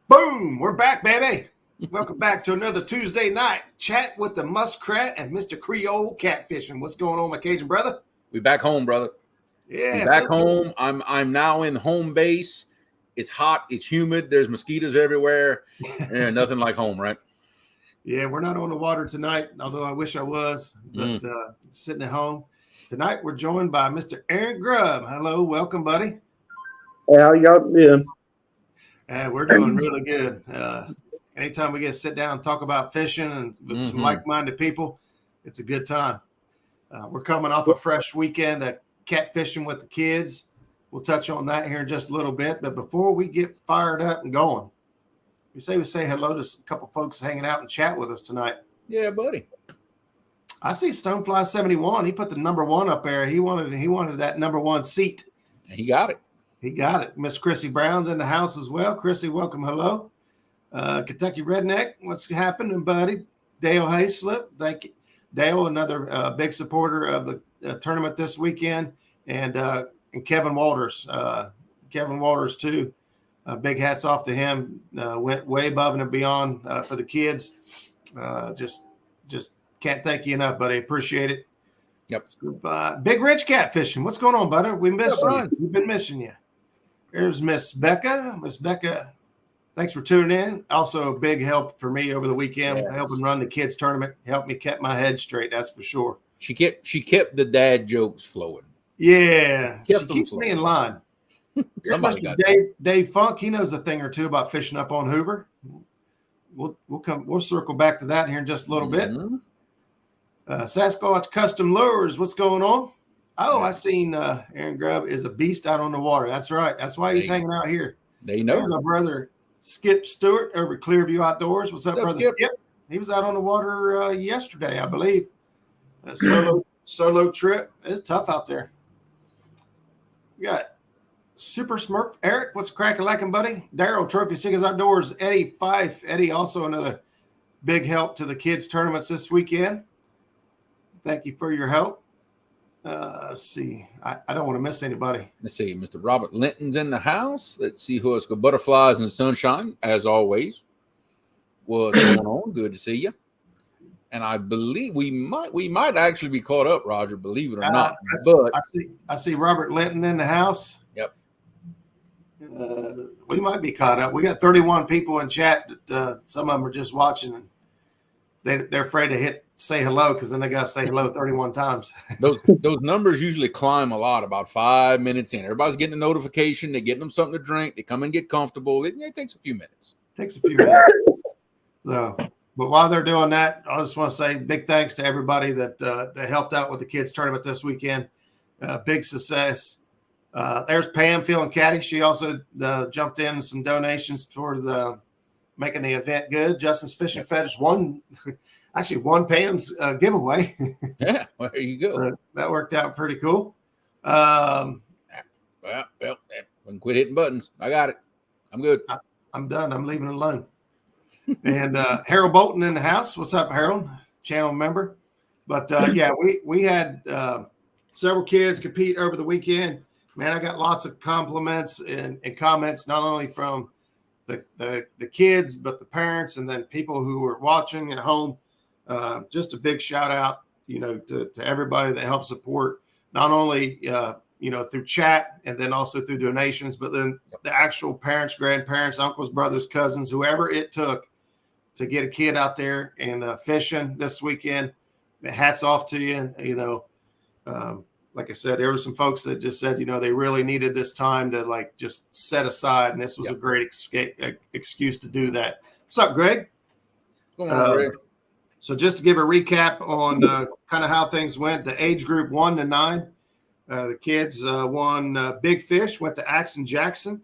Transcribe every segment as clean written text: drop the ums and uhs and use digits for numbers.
Boom! We're back, baby. Welcome back to another Tuesday night chat with the Muskrat and Mr. Creole catfishing. What's going on, my Cajun brother? We back home, brother. Yeah, We back home. I'm now in home base. It's hot. It's humid. There's mosquitoes everywhere. And nothing like home, right? Yeah, we're not on the water tonight, although I wish I was, but sitting at home. Tonight we're joined by Mr. Aaron Grubb. Hello, welcome, buddy. Hey, how y'all doing? We're doing really good. Anytime we get to sit down and talk about fishing and with some like-minded people, it's a good time. We're coming off a fresh weekend of catfishing with the kids. We'll touch on that here in just a little bit. But before we get fired up and going, we say hello to a couple folks hanging out and chat with us tonight. Yeah, buddy. I see Stonefly 71. He put the number one up there. He wanted that number one seat. He got it. He got it. Miss Chrissy Brown's in the house as well. Chrissy, welcome. Hello. Kentucky Redneck, what's happening, buddy? Dale Hayslip, thank you. Dale, another big supporter of the tournament this weekend, and Kevin Walters. Kevin Walters, too. Big hats off to him. Went way above and beyond for the kids. Just can't thank you enough, buddy. Appreciate it. Yep. Big Rich Catfishing. What's going on, buddy? We missed you. We've been missing you. Here's Miss Becca. Miss Becca, thanks for tuning in. Also, a big help for me over the weekend, helping run the kids tournament. Helped me keep my head straight, that's for sure. She kept the dad jokes flowing. Yeah, she keeps me in line. Here's Mr. Dave Funk. He knows a thing or two about fishing up on Hoover. We'll circle back to that here in just a little bit. Sasquatch Custom Lures. What's going on? Oh, I seen Aaron Grubb is a beast out on the water. That's right. That's why he's hanging out here. They know. There's our brother Skip Stewart over at Clearview Outdoors. What's up, brother Skip? He was out on the water yesterday, I believe. Solo trip. It's tough out there. We got Super Smurf Eric. What's cracking, buddy? Daryl Trophy Seekers Outdoors. Eddie Fife. Eddie, also another big help to the kids' tournaments this weekend. Thank you for your help. Let's see. I don't want to miss anybody. Let's see. Mr. Robert Linton's in the house. Let's see who else. Got Butterflies in the Sunshine, as always. What's going on? Good to see you. And I believe we might actually be caught up, Roger, believe it or not. But I see Robert Linton in the house. Yep. We might be caught up. We got 31 people in chat. That, some of them are just watching, and they're afraid to say hello because then they got to say hello 31 times. Those numbers usually climb a lot about 5 minutes in. Everybody's getting a notification. They're getting them something to drink. They come and get comfortable. It takes a few minutes. So, but while they're doing that, I just want to say big thanks to everybody that helped out with the kids tournament this weekend. Big success. There's Pam feeling catty. She also jumped in some donations toward making the event good. Justin's Fishing Fetish won Pam's giveaway. Yeah, well, there you go. That worked out pretty cool. Well, quit hitting buttons. I got it. I'm good. I'm done. I'm leaving it alone. And Harold Bolton in the house. What's up, Harold? Channel member. But we had several kids compete over the weekend. Man, I got lots of compliments and comments, not only from the kids, but the parents and then people who were watching at home. Just a big shout out, to everybody that helped support, not only, through chat and then also through donations, but then the actual parents, grandparents, uncles, brothers, cousins, whoever it took to get a kid out there and fishing this weekend. Hats off to you. Like I said, there were some folks that just said, they really needed this time to just set aside. And this was a great excuse to do that. What's up, Greg? What's going on, Greg? So just to give a recap on kind of how things went, the age group 1 to 9, the kids won Big Fish, went to Axon Jackson,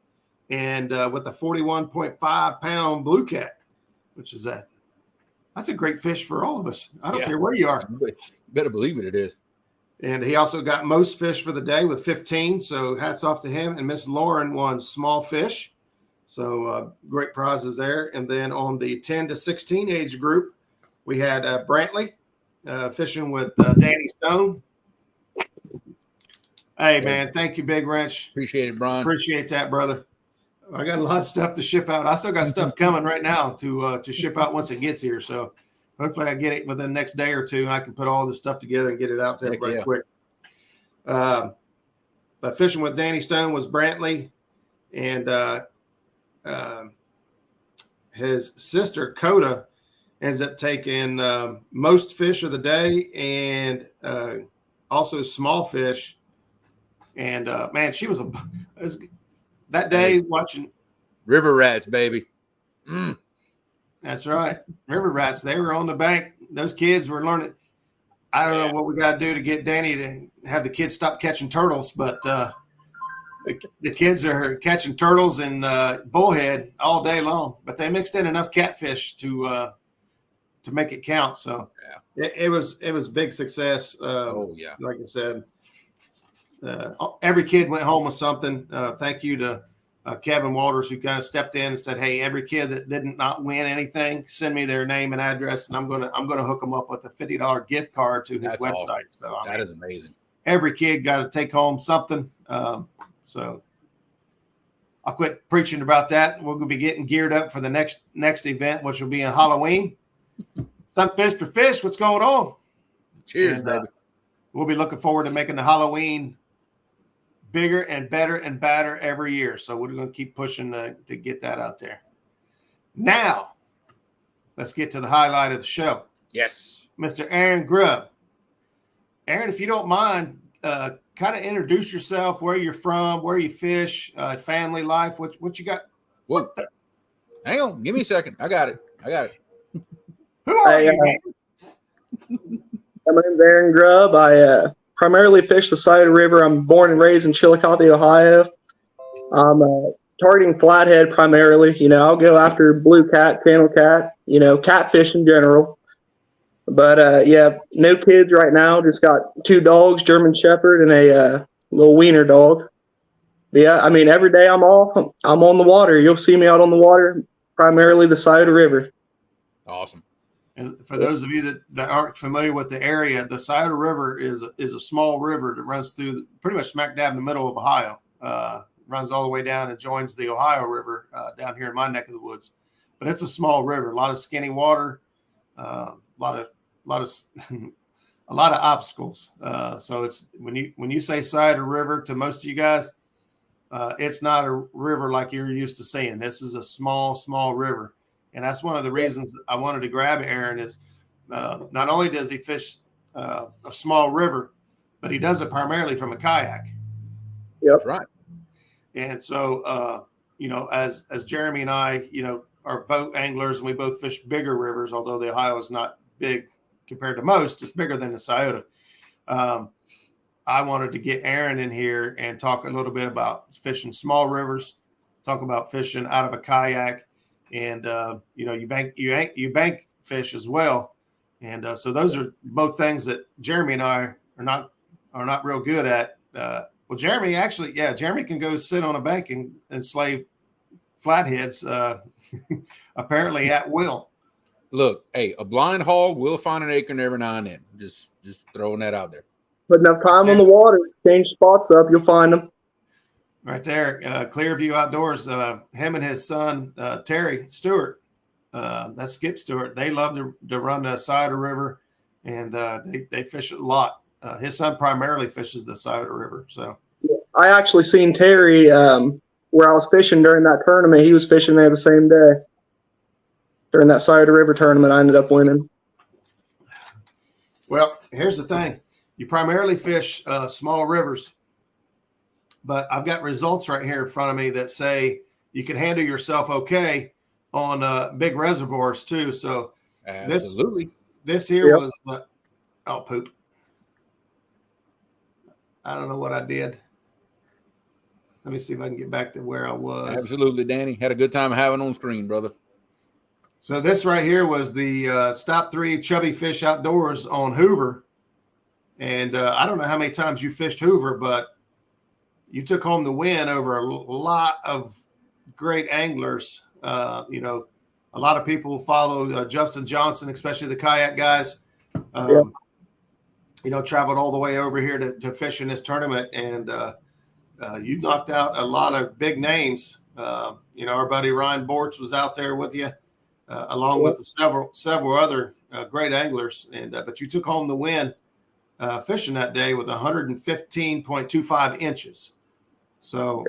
and with a 41.5 pound blue cat, which is that's a great fish for all of us. I don't care where you are. You better believe it is. And he also got most fish for the day with 15. So hats off to him. And Miss Lauren won small fish. So great prizes there. And then on the 10 to 16 age group, we had Brantley fishing with Danny Stone. Hey, man. Thank you, Big Wrench. Appreciate it, Brian. Appreciate that, brother. I got a lot of stuff to ship out. I still got stuff coming right now to ship out once it gets here. So hopefully I get it within the next day or two. I can put all this stuff together and get it out to everybody quick. But fishing with Danny Stone was Brantley, and his sister Coda ends up taking most fish of the day and also small fish. And man, she was that day watching river rats, baby. That's right, river rats. They were on the bank. Those kids were learning. I don't know what we got to do to get Danny to have the kids stop catching turtles, but the kids are catching turtles and bullhead all day long. But they mixed in enough catfish to make it count. So it was a big success. Like I said, every kid went home with something. Thank you to Kevin Walters, who kind of stepped in and said, "Hey, every kid that did not win anything, send me their name and address, and I'm gonna hook them up with a $50 gift card to his website." Awesome. So that is amazing. Every kid got to take home something. So I'll quit preaching about that. We're gonna be getting geared up for the next event, which will be in Halloween. Sunfish for Fish. What's going on? Cheers, baby. We'll be looking forward to making the Halloween bigger and better and badder every year. So we're going to keep pushing to get that out there. Now, let's get to the highlight of the show. Yes. Mr. Aaron Grubb. Aaron, if you don't mind, kind of introduce yourself, where you're from, where you fish, family life, what you got. What? Hang on. Give me a second. I got it. Who are you, man? My name's Aaron Grubb. I primarily fish the Scioto River. I'm born and raised in Chillicothe, Ohio. I'm targeting flathead primarily. I'll go after blue cat, channel cat, catfish in general. But no kids right now. Just got 2 dogs, German Shepherd and a little wiener dog. But yeah, every day I'm off, I'm on the water. You'll see me out on the water, primarily the Scioto River. Awesome. And for those of you that aren't familiar with the area, the Scioto River is a small river that runs through pretty much smack dab in the middle of Ohio. Runs all the way down and joins the Ohio River down here in my neck of the woods. But it's a small river, a lot of skinny water, a lot of obstacles. So it's when you say Scioto River to most of you guys, it's not a river like you're used to seeing. This is a small river. And that's one of the reasons I wanted to grab Aaron is not only does he fish a small river, but he does it primarily from a kayak. Yep. Right. And so, as Jeremy and I, are boat anglers and we both fish bigger rivers, although the Ohio is not big compared to most, it's bigger than the Scioto. I wanted to get Aaron in here and talk a little bit about fishing small rivers, talk about fishing out of a kayak. And you bank fish as well, and so those are both things that Jeremy and I are not real good at. Well, Jeremy can go sit on a bank and slay flatheads, apparently at will. Look, hey, a blind hog will find an acorn every now and then. Just throwing that out there. Put enough time on the water, change spots up, you'll find them. Right there, Clearview Outdoors, him and his son, Terry Stewart, that's Skip Stewart. They love to run the Scioto River, and they fish it a lot. His son primarily fishes the Scioto River. So I actually seen Terry where I was fishing during that tournament. He was fishing there the same day. During that Scioto River tournament, I ended up winning. Well, here's the thing. You primarily fish small rivers. But I've got results right here in front of me that say you can handle yourself okay on big reservoirs too. So absolutely, this here was poop. I don't know what I did. Let me see if I can get back to where I was. Absolutely, Danny. Had a good time having on screen, brother. So this right here was the Stop 3 Chubby Fish Outdoors on Hoover. And I don't know how many times you fished Hoover, but you took home the win over a lot of great anglers. A lot of people follow Justin Johnson, especially the kayak guys. Traveled all the way over here to fish in this tournament, and you knocked out a lot of big names Our buddy Ryan Bortz was out there with you, along with several other great anglers. And but you took home the win fishing that day with 115.25 inches. So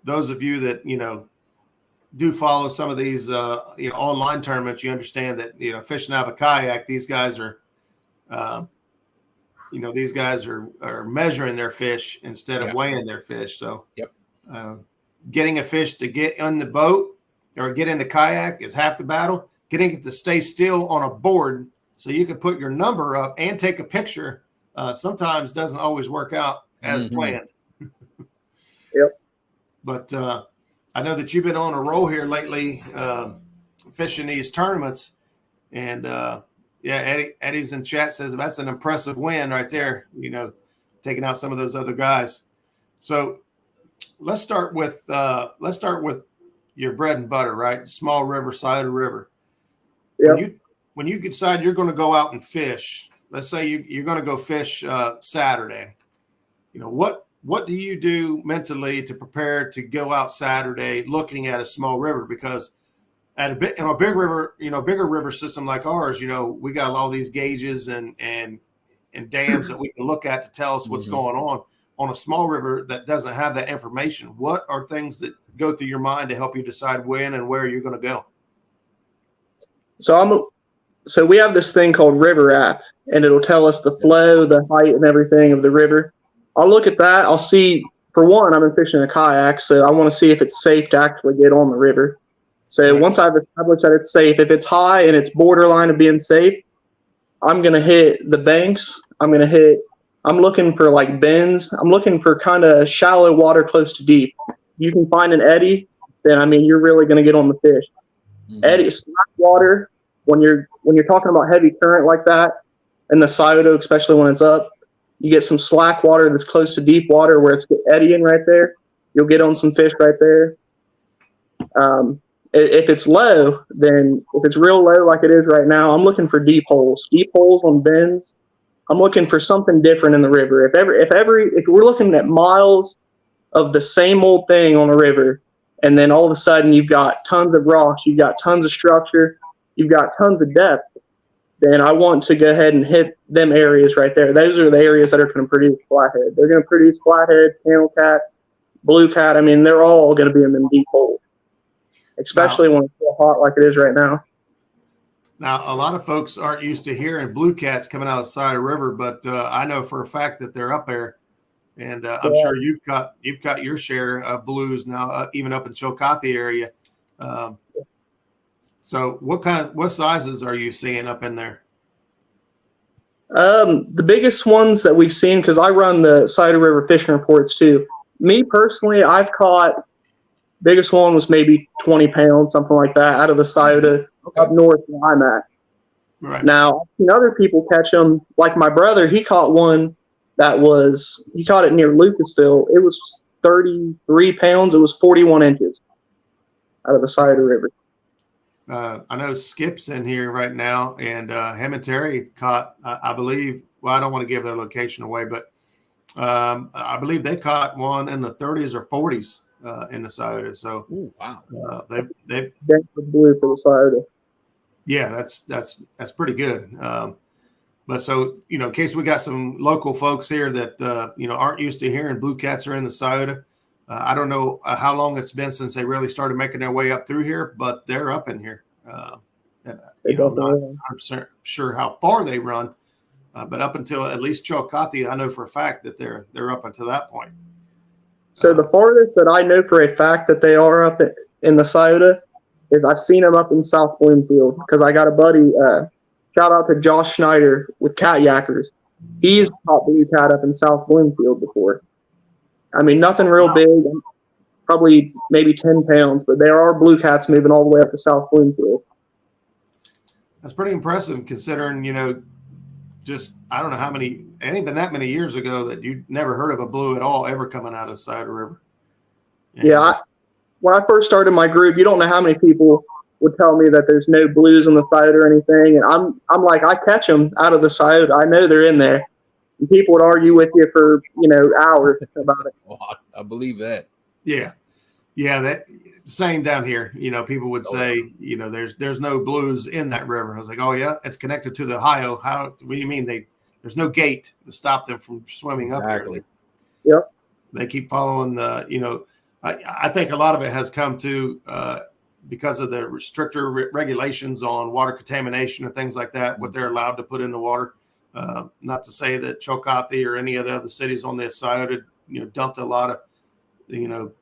those of you that do follow some of these online tournaments, you understand that fishing out of a kayak, these guys are are measuring their fish instead of weighing their fish. So getting a fish to get on the boat or get in the kayak is half the battle. Getting it to stay still on a board so you can put your number up and take a picture sometimes doesn't always work out as planned. But I know that you've been on a roll here lately, fishing these tournaments, and Eddie's in chat says that's an impressive win right there. Taking out some of those other guys. So let's start with your bread and butter, right? Small river, Scioto River. When you decide you're going to go out and fish, let's say you're going to go fish Saturday. What do you do mentally to prepare to go out Saturday looking at a small river? Because at a big river, bigger river system like ours, we got all these gauges and dams that we can look at to tell us what's going on. On a small river that doesn't have that information, what are things that go through your mind to help you decide when and where you're going to go? So we have this thing called River App, and it'll tell us the flow, the height, and everything of the river. I'll look at that. I'll see, for one, I'm fishing a kayak, so I want to see if it's safe to actually get on the river. So once I've established that it's safe, if it's high and it's borderline of being safe, I'm going to hit the banks. I'm looking for like bends. I'm looking for kind of shallow water close to deep. You can find an eddy, then you're really going to get on the fish. Eddy, slack water, when you're talking about heavy current like that, and the Scioto, especially when it's up, you get some slack water that's close to deep water where it's eddying right there. You'll get on some fish right there. If it's low, then if it's real low like it is right now, I'm looking for deep holes on bends. I'm looking for something different in the river. If we're looking at miles of the same old thing on a river, and then all of a sudden you've got tons of rocks, you've got tons of structure, you've got tons of depth, then I want to go ahead and hit them areas right there. Those are the areas that are going to produce flathead. They're going to produce flathead, channel cat, blue cat. They're all going to be in them deep holes, especially when it's so hot like it is right now. Now, a lot of folks aren't used to hearing blue cats coming out of the side of the river, but I know for a fact that they're up there, and I'm sure you've got your share of blues now, even up in Chillicothe area. So, what sizes are you seeing up in there? The biggest ones that we've seen, because I run the Scioto River fishing reports too. Me personally, I've caught biggest one was maybe 20 pounds, something like that, out of the Scioto up north where I'm at. Right. Now, I've seen other people catch them. Like my brother, he caught one he caught it near Lucasville. It was 33 pounds. It was 41 inches out of the Scioto River. I know Skip's in here right now, and him and Terry caught, I believe, well, I don't want to give their location away, but I believe they caught one in the 30s or 40s in the Scioto. So, ooh, wow, they blue for the Scioto. Yeah, that's pretty good. But so, in case we got some local folks here that aren't used to hearing blue cats are in the Scioto. I don't know how long it's been since they really started making their way up through here, but they're up in here. I'm not 100% sure how far they run, but up until at least Chillicothe, I know for a fact that they're up until that point. So the farthest that I know for a fact that they are up in the Scioto is I've seen them up in South Bloomfield, because I got a buddy, shout out to Josh Schneider with Kayackers. He's caught blue cat up in South Bloomfield before. Nothing real big, probably maybe 10 pounds, but there are blue cats moving all the way up to South Bloomfield. That's pretty impressive considering, just, I don't know how many, it ain't been that many years ago that you never heard of a blue at all ever coming out of the Scioto River. And when I first started my group, you don't know how many people would tell me that there's no blues in the Scioto or anything. And I'm like, I catch them out of the Scioto. I know they're in there. And people would argue with you for, hours about it. Oh, I believe that. Yeah. Yeah, that same down here. People would say, there's no blues in that river. I was like, oh yeah, it's connected to the Ohio. What do you mean there's no gate to stop them from swimming up here? Yep. They keep following I think a lot of it has come to because of the stricter regulations on water contamination and things like that, what they're allowed to put in the water. Not to say that Chillicothe or any of the other cities on the Scioto, dumped a lot of,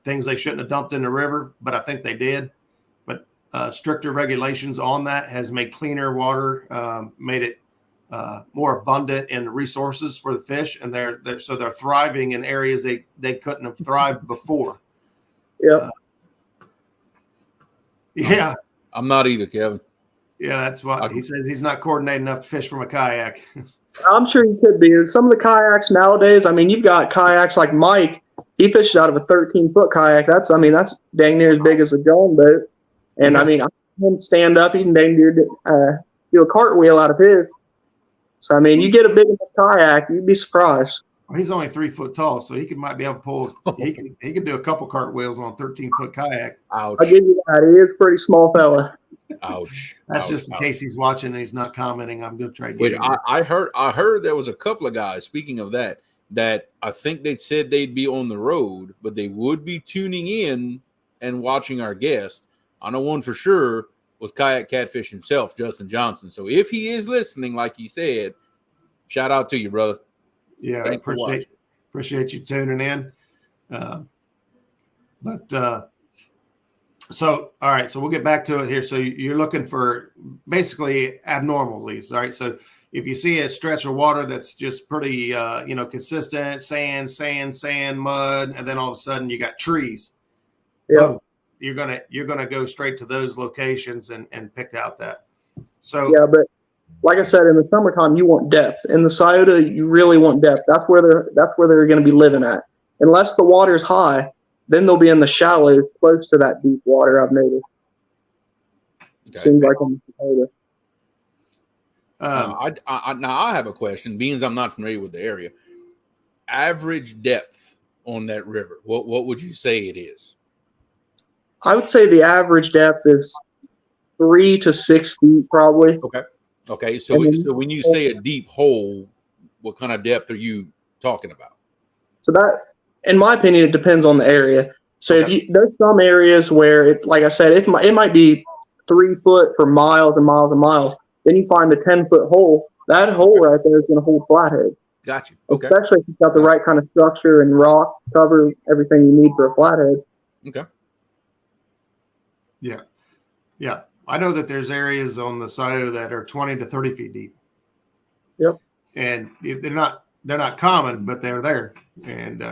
things they shouldn't have dumped in the river, but I think they did. But stricter regulations on that has made cleaner water, made it more abundant in the resources for the fish, and they're thriving in areas they couldn't have thrived before. Yeah. Yeah. I'm not either, Kevin. Yeah, that's what he says. He's not coordinated enough to fish from a kayak. I'm sure he could be. Some of the kayaks nowadays, you've got kayaks like Mike. He fishes out of a 13-foot kayak. That's dang near as big as a John boat. And I can stand up. He can dang near do a cartwheel out of his. So you get a big enough kayak, you'd be surprised. Well, he's only 3 foot tall, so might be able to pull. He can do a couple cartwheels on a 13-foot kayak. Ouch! I'll give you that. He is a pretty small fella. Ouch! That's just in case he's watching and he's not commenting. I'm going to try to get him. I heard there was a couple of guys. Speaking of that I think they said they'd be on the road, but they would be tuning in and watching our guest. I know one for sure was Kayak Catfish himself, Justin Johnson. So if he is listening, like he said, shout out to you, brother. Yeah, I appreciate you tuning in. So, all right, so we'll get back to it here. So you're looking for basically abnormalities, all right? So if you see a stretch of water that's just pretty, consistent, sand, mud, and then all of a sudden you got trees. Yeah. You're gonna go straight to those locations and pick out that. So yeah, but like I said, in the summertime you want depth. In the Scioto, you really want depth. That's where they're going to be living at. Unless the water's high, then they'll be in the shallows, close to that deep water. I've noticed. Okay. Seems like on the Scioto. Now I have a question. Being I'm not familiar with the area, average depth on that river, what would you say it is? I would say the average depth is 3 to 6 feet, probably. Okay. So when you say a deep hole, what kind of depth are you talking about? So that, in my opinion, it depends on the area. So there's some areas where like I said, it might be 3 foot for miles and miles and miles. Then you find a 10-foot hole. That hole right there is going to hold flathead. Got you. Okay. Especially if you've got the right kind of structure and rock cover, everything you need for a flathead. Okay. Yeah. I know that there's areas on the Scioto that are 20 to 30 feet deep. Yep. And they're not common, but they're there. And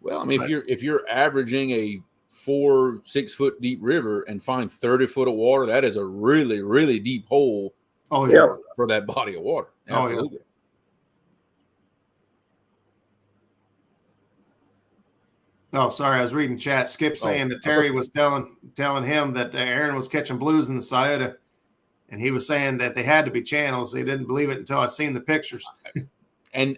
if you're averaging a 4-6 foot deep river and find 30 foot of water, that is a really, really deep hole. For that body of water. Absolutely. Oh, sorry. I was reading chat. Skip saying that Terry was telling him that Aaron was catching blues in the Scioto, and he was saying that they had to be channels. They didn't believe it until I seen the pictures. And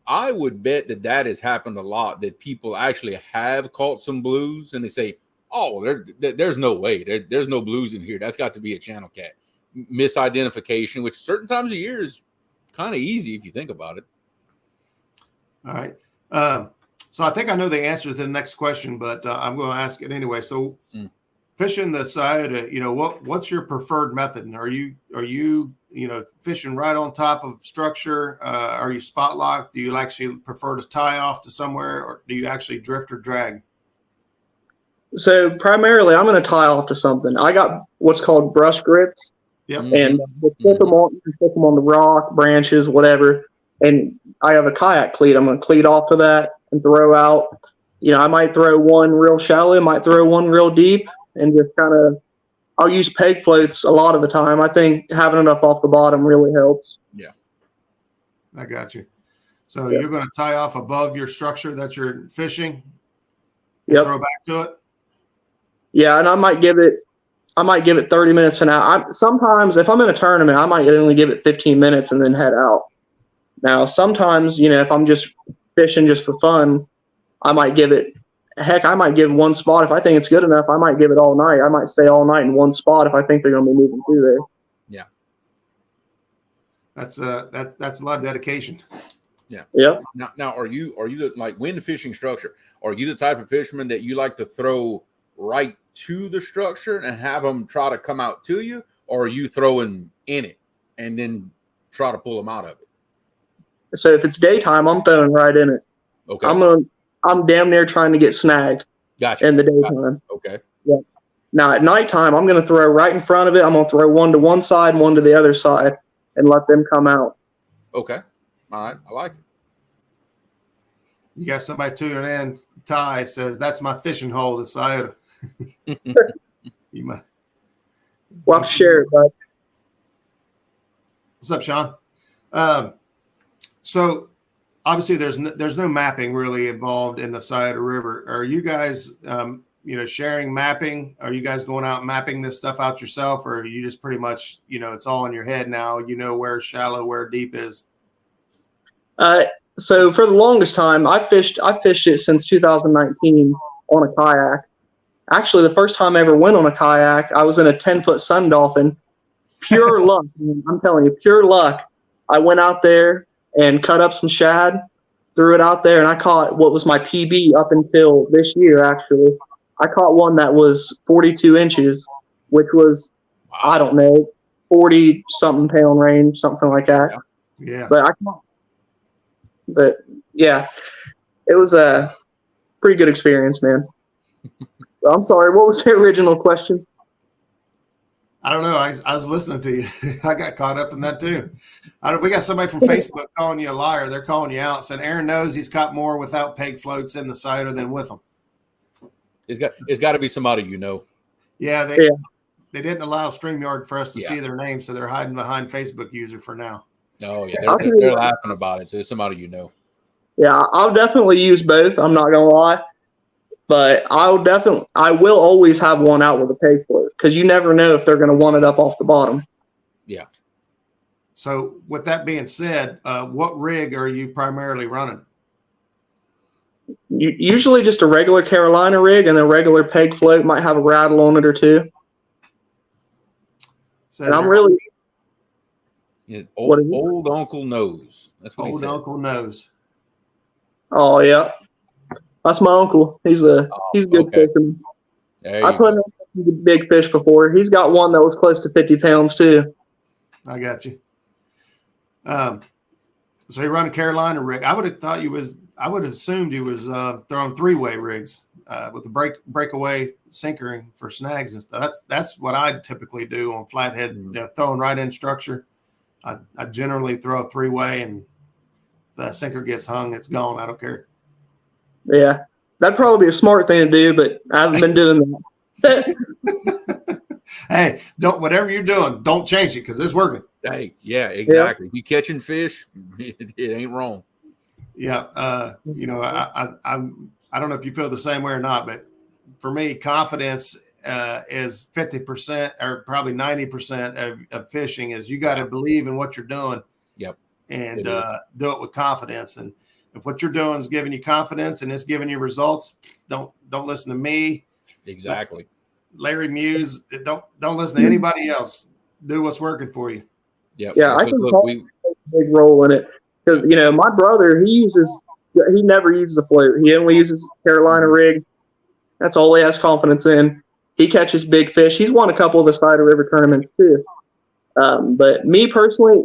I would bet that has happened a lot, that people actually have caught some blues and they say, oh, there's no way. There's no blues in here. That's got to be a channel cat. Misidentification, which certain times of year is kind of easy if you think about it. All right. So I think I know the answer to the next question, but I'm going to ask it anyway. So fishing the Scioto, what's your preferred method? Are you fishing right on top of structure? Are you spot locked? Do you actually prefer to tie off to somewhere, or do you actually drift or drag? So primarily I'm going to tie off to something. I got what's called brush grips. Yep. And we'll put them on the rock, branches, whatever. And I have a kayak cleat. I'm going to cleat off to that and throw out. I might throw one real shallow, might throw one real deep, and just I'll use peg floats a lot of the time. I think having enough off the bottom really helps. Yeah. I got you. So you're going to tie off above your structure that you're fishing? Yep. Throw back to it? Yeah, and I might give it 30 minutes an hour. Sometimes if I'm in a tournament, I might only give it 15 minutes and then head out. Now, sometimes, if I'm just fishing just for fun, I might give it heck, I might give one spot if I think it's good enough. I might give it all night. I might stay all night in one spot if I think they're going to be moving through there. Yeah, That's a lot of dedication. yeah. Yep. Now, are you the, like, wind fishing structure? Are you the type of fisherman that you like to throw right to the structure and have them try to come out to you, or are you throwing in it and then try to pull them out of it? So if it's daytime, I'm throwing right in it. Okay. I'm damn near trying to get snagged Gotcha. in the daytime. Okay. Yeah. Now at nighttime, I'm going to throw right in front of it. I'm going to throw one to one side, one to the other side, and let them come out. Okay. All right. I like it. You got somebody tuning in. Ty says, that's my fishing hole, the Scioto. You might. We'll have to share it, bud. What's up, Sean? So obviously there's no mapping really involved in the Scioto River. Are you guys, sharing mapping? Are you guys going out and mapping this stuff out yourself, or are you just pretty much, it's all in your head now? You know where shallow, where deep is. So for the longest time, I fished it since 2019 on a kayak. Actually, the first time I ever went on a kayak, I was in a 10-foot sun dolphin. Pure luck, man. I'm telling you, pure luck. I went out there and cut up some shad, threw it out there, and I caught what was my PB up until this year, actually. I caught one that was 42 inches, which was, I don't know, 40-something pound range, something like that. Yeah. But yeah, it was a pretty good experience, man. I'm sorry, what was the original question? I don't know. I was listening to you. I got caught up in that too. We got somebody from Facebook calling you a liar. They're calling you out, saying Aaron knows he's caught more without peg floats in the Scioto than with them. It's got to be somebody you know. Yeah, they didn't allow StreamYard for us to see their name, so they're hiding behind Facebook user for now. Oh yeah, they're laughing about it. So it's somebody you know. Yeah, I'll definitely use both. I'm not gonna lie, but I will always have one out with a peg float because you never know if they're gonna want it up off the bottom. Yeah. So with that being said, what rig are you primarily running? Usually just a regular Carolina rig and a regular peg float. Might have a rattle on it or two. So and I'm really. Yeah, old Uncle knows. That's what old Uncle knows. Oh yeah, that's my uncle. He's a good fisherman. I put him in big fish before. He's got one that was close to 50 pounds too. I got you. So you run a Carolina rig. I would have assumed you was throwing 3-way rigs with the breakaway sinker for snags and stuff. That's what I typically do on flathead, throwing right in structure. I generally throw a 3-way, and if the sinker gets hung, it's gone. I don't care. Yeah, that'd probably be a smart thing to do, but I haven't been doing that. Hey, whatever you're doing, don't change it because it's working. Hey, yeah, exactly. Yeah. You catching fish, it ain't wrong. Yeah, I don't know if you feel the same way or not, but for me, confidence is 50% or probably 90% of fishing. Is you got to believe in what you're doing. Yep, and do it with confidence. And if what you're doing is giving you confidence and it's giving you results, don't listen to me. Exactly. Larry Muse, don't listen to anybody else. Do what's working for you. Yep. Yeah, I think he plays a big role in it because my brother he never uses a float. He only uses Carolina rig. That's all he has confidence in. He catches big fish. He's won a couple of the Scioto River tournaments too. But me personally,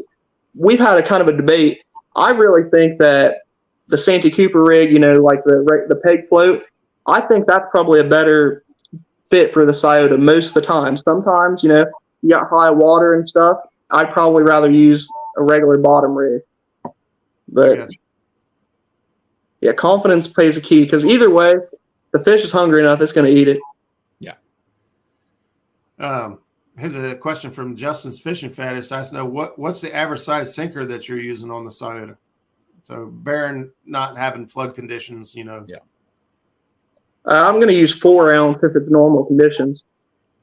we've had a kind of a debate. I really think that the Santee Cooper rig, like the peg float, I think that's probably a better fit for the Scioto most of the time. Sometimes, you got high water and stuff. I'd probably rather use a regular bottom rig. But yeah, confidence plays a key because either way, the fish is hungry enough, it's going to eat it. Yeah. Here's a question from Justin's Fishing Fetish. I know what's the average size sinker that you're using on the Scioto? So bearing not having flood conditions, Yeah. I'm going to use 4 ounce if it's normal conditions.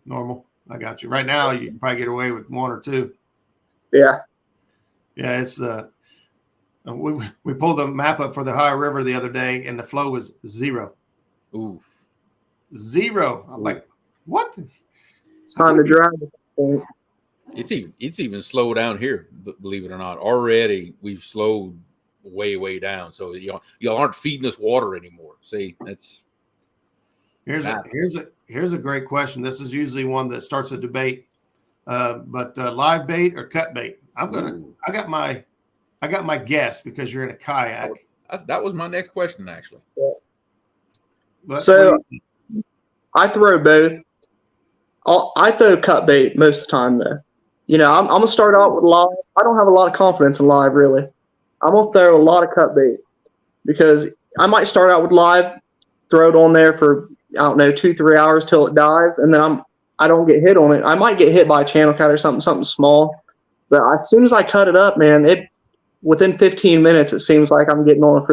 Normal. I got you. Right now, you can probably get away with 1 or 2. Yeah. Yeah, it's we pulled the map up for the Ohio River the other day, and the flow was 0. Ooh. 0. I'm like, what? It's time to drive. It's even slow down here, believe it or not. Already we've slowed way down. So y'all aren't feeding us water anymore. See, that's Here's a great question. This is usually one that starts a debate. But live bait or cut bait? I got my guess because you're in a kayak. That was my next question, actually. Yeah. But so I throw both. I throw cut bait most of the time, though. You know, I'm gonna start out with live. I don't have a lot of confidence in live, really. I'm gonna throw a lot of cut bait because I might start out with live, throw it on there for 2-3 hours till it dives, and then I don't get hit on it. I might get hit by a channel cat or something small, but as soon as I cut it up, man, within 15 minutes it seems like I'm getting on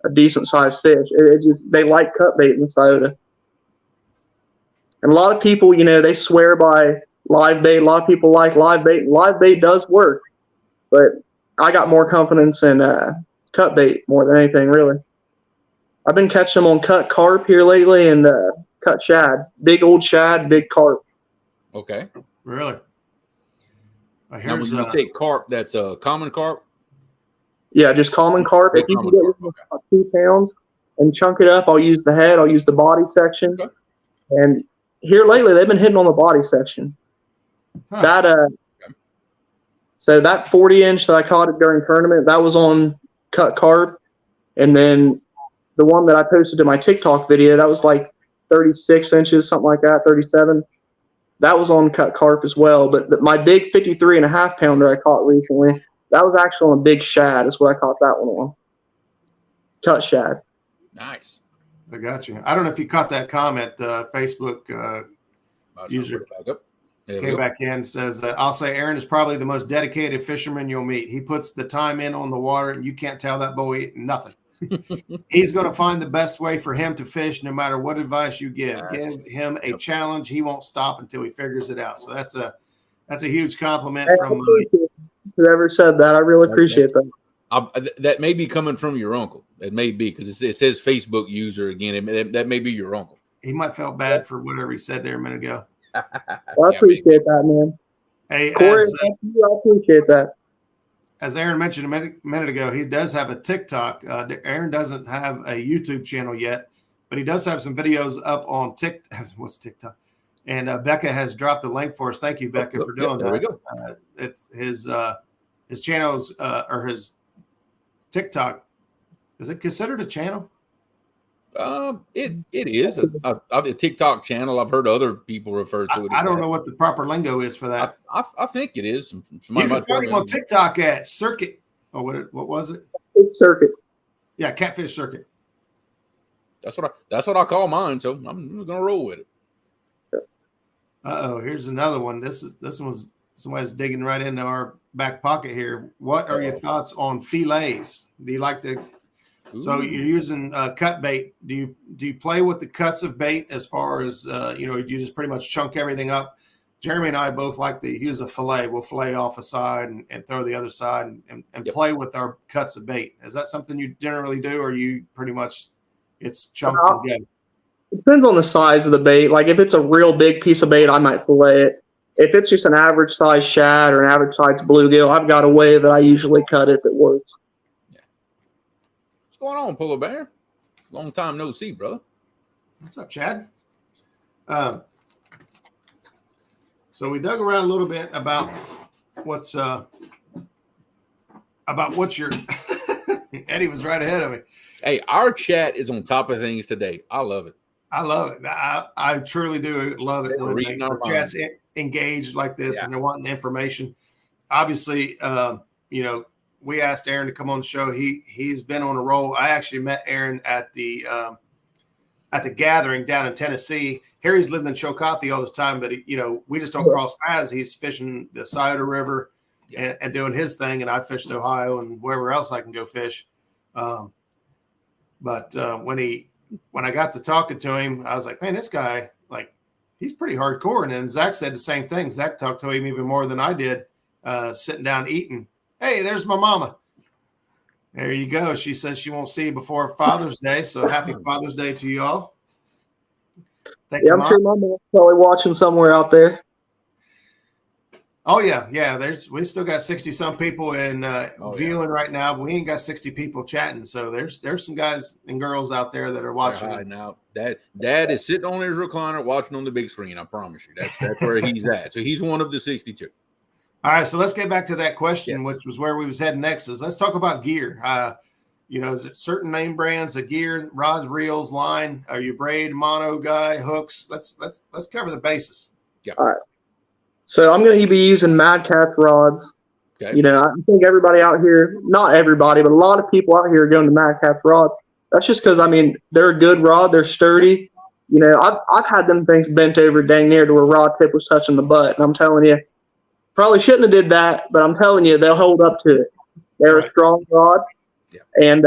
a decent sized fish. They like cut bait in Scioto. And a lot of people, they swear by live bait. A lot of people like live bait. Live bait does work, but I got more confidence in cut bait more than anything, really. I've been catching them on cut carp here lately and cut shad. Big old shad, big carp. Okay. Really? Now, when you say carp, that's a common carp? Yeah, just common carp. If you can get about 2 pounds and chunk it up, I'll use the head. I'll use the body section. Okay. And here lately, they've been hitting on the body section. Huh. So that 40-inch that I caught it during tournament, that was on cut carp. And then the one that I posted to my TikTok video, that was like 36 inches, something like that, 37. That was on cut carp as well. But my big 53.5 pounder I caught recently, that was actually on a big shad. Is what I caught that one on. Cut shad. Nice. I got you. I don't know if you caught that comment. Facebook user came back in and says, I'll say Aaron is probably the most dedicated fisherman you'll meet. He puts the time in on the water, and you can't tell that boy nothing. He's going to find the best way for him to fish no matter what advice you give. Give him a challenge. He won't stop until he figures it out. So that's a huge compliment from whoever said that. I really appreciate that. That may be coming from your uncle. It may be because it says Facebook user again. That may be your uncle. He might felt bad for whatever he said there a minute ago. Well, I appreciate that, man. Hey, Corey, I appreciate that. As Aaron mentioned a minute ago, he does have a TikTok. Aaron doesn't have a YouTube channel yet, but he does have some videos up on TikTok. What's TikTok? And Becca has dropped the link for us. Thank you, Becca, for doing that. There we go. It's his channels or his TikTok. Is it considered a channel? It is a TikTok channel. I've heard other people refer to it. I don't know what the proper lingo is for that. I think it is. You can find him on TikTok at Circuit. Oh, what was it? Circuit. Yeah, Catfish Circuit. That's what I call mine. So I'm gonna roll with it. Here's another one. This one's somebody's digging right into our back pocket here. What are your thoughts on fillets? Do you like the? So you're using cut bait. Do you play with the cuts of bait as far as you just pretty much chunk everything up? Jeremy and I both like to use a fillet. We'll fillet off a side and throw the other side and play with our cuts of bait. Is that something you generally do, or you pretty much it's chunked and go? It depends on the size of the bait. Like if it's a real big piece of bait, I might fillet it. If it's just an average size shad or an average size bluegill, I've got a way that I usually cut it that works. What's going on, Polar Bear? Long time no see, brother. What's up, Chad? So we dug around a little bit about what's your Eddie was right ahead of me. Hey, our chat is on top of things today. I love it. I love it. I truly do love it when the chat's engaged like this and they're wanting information. Obviously, we asked Aaron to come on the show. He's been on a roll. I actually met Aaron at the gathering down in Tennessee. Harry's lived in Chillicothe all this time, but we just don't cross paths. He's fishing the Scioto River and doing his thing, and I fished Ohio and wherever else I can go fish. But when I got to talking to him, I was like, man, this guy, he's pretty hardcore. And then Zach said the same thing. Zach talked to him even more than I did, sitting down eating. Hey, there's my mama. There you go. She says she won't see you before Father's Day, so happy Father's Day to you all. Thank you, I'm sure my mom's probably watching somewhere out there. Oh yeah. We still got 60-some people in viewing right now, but we ain't got 60 people chatting. So there's some guys and girls out there that are watching. Now, Dad is sitting on his recliner watching on the big screen. I promise you, that's where he's at. So he's one of the 62. All right, so let's get back to that question, Yes. which was where we was heading next. Is let's talk about gear. Is it certain name brands of gear, rods, reels, line? Are you braid, mono guy, hooks? Let's cover the basis. Yeah. All right. So I'm going to be using Mad Catz rods. Okay. I think everybody out here, not everybody, but a lot of people out here are going to Mad Catz rods. That's just because, they're a good rod. They're sturdy. I've had them things bent over dang near to where rod tip was touching the butt. And I'm telling you, probably shouldn't have did that, but I'm telling you, they'll hold up to it. They're a strong rod. Yeah. And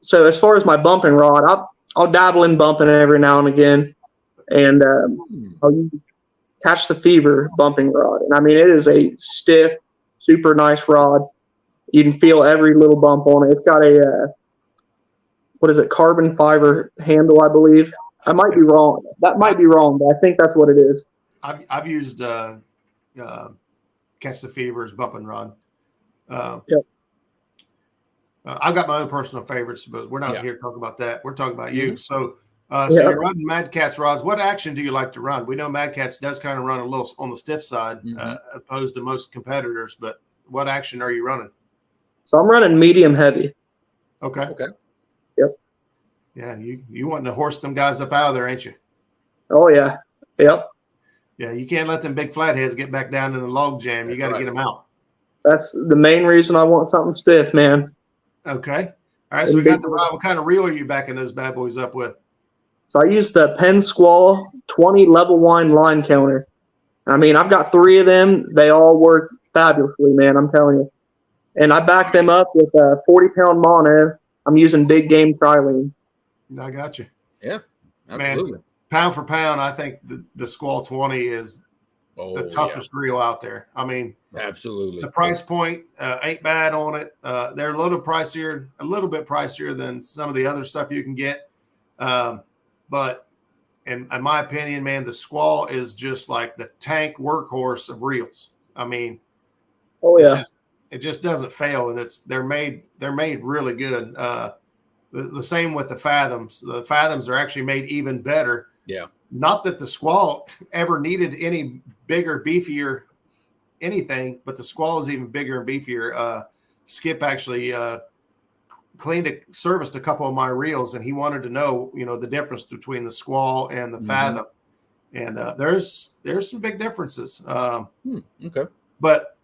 so as far as my bumping rod, I'll dabble in bumping every now and again. And I'll use Catch the Fever bumping rod. And it is a stiff, super nice rod. You can feel every little bump on it. It's got a, carbon fiber handle, I believe. I might be wrong. That might be wrong, but I think that's what it is. I've used Catch the Fever's bumping rod. Yep. I've got my own personal favorites, but we're not here to talk about that. We're talking about you. Mm-hmm. So you're running Mad Catz rods. What action do you like to run? We know Mad Catz does kind of run a little on the stiff side, opposed to most competitors. But what action are you running? So I'm running medium heavy. Okay. Yep. Yeah, you wanting to horse them guys up out of there, ain't you? Oh yeah. Yep. Yeah, you can't let them big flatheads get back down in the log jam. You got to get them out. That's the main reason I want something stiff, man. Okay. All right, so we got the rod. What kind of reel are you backing those bad boys up with? So I use the Penn Squall 20 level line counter. I've got 3 of them. They all work fabulously, man. I'm telling you. And I back them up with a 40-pound mono. I'm using Big Game Trilene. I got you. Yeah, absolutely. Man, pound for pound, I think the Squall 20 is the toughest reel out there. Absolutely. The price point ain't bad on it. They're a little bit pricier than some of the other stuff you can get. But in my opinion, man, the Squall is just like the tank workhorse of reels. Oh yeah, it just doesn't fail, and they're made really good. The same with the Fathoms. The Fathoms are actually made even better. Yeah. Not that the Squall ever needed any bigger, beefier anything, but the Squall is even bigger and beefier. Skip actually serviced a couple of my reels, and he wanted to know, the difference between the Squall and the Fathom. And there's some big differences. Okay. But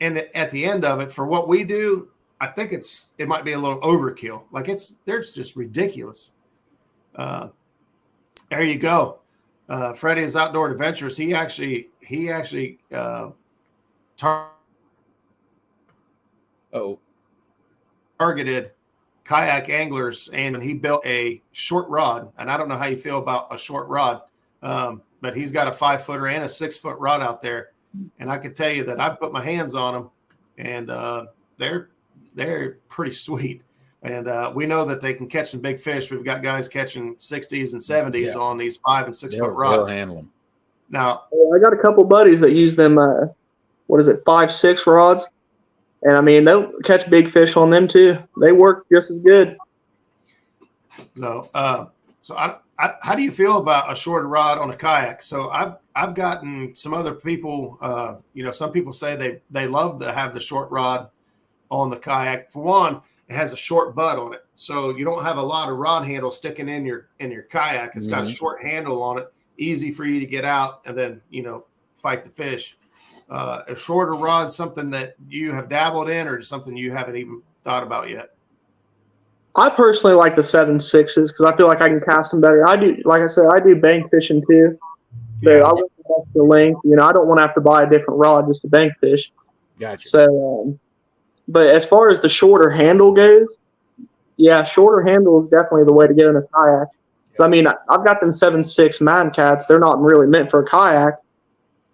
at the end of it, for what we do, I think it might be a little overkill. Like they're just ridiculous. There you go. Freddie is Outdoor Adventures. He actually targeted kayak anglers, and he built a short rod. And I don't know how you feel about a short rod, but he's got a 5-footer and a 6-foot rod out there. And I can tell you that I've put my hands on them, and they're pretty sweet. And we know that they can catch some big fish. We've got guys catching 60s and 70s on these 5- and 6-foot rods. They'll handle them. Now, I got a couple buddies that use them. 5-6 rods, and they'll catch big fish on them too. They work just as good. So how do you feel about a shorter rod on a kayak? So I've gotten some other people. Some people say they love to have the short rod on the kayak. For one, it has a short butt on it, so you don't have a lot of rod handle sticking in your kayak. It's got a short handle on it, easy for you to get out and then fight the fish. A shorter rod, something that you have dabbled in, or something you haven't even thought about yet? I personally like the 7.6s because I feel like I can cast them better. I do, like I said, I do bank fishing too, so I want the length. I don't want to have to buy a different rod just to bank fish. Gotcha. So, but as far as the shorter handle goes, yeah, shorter handle is definitely the way to go in a kayak. Because I've got them 7.6 Mad Catz. They're not really meant for a kayak,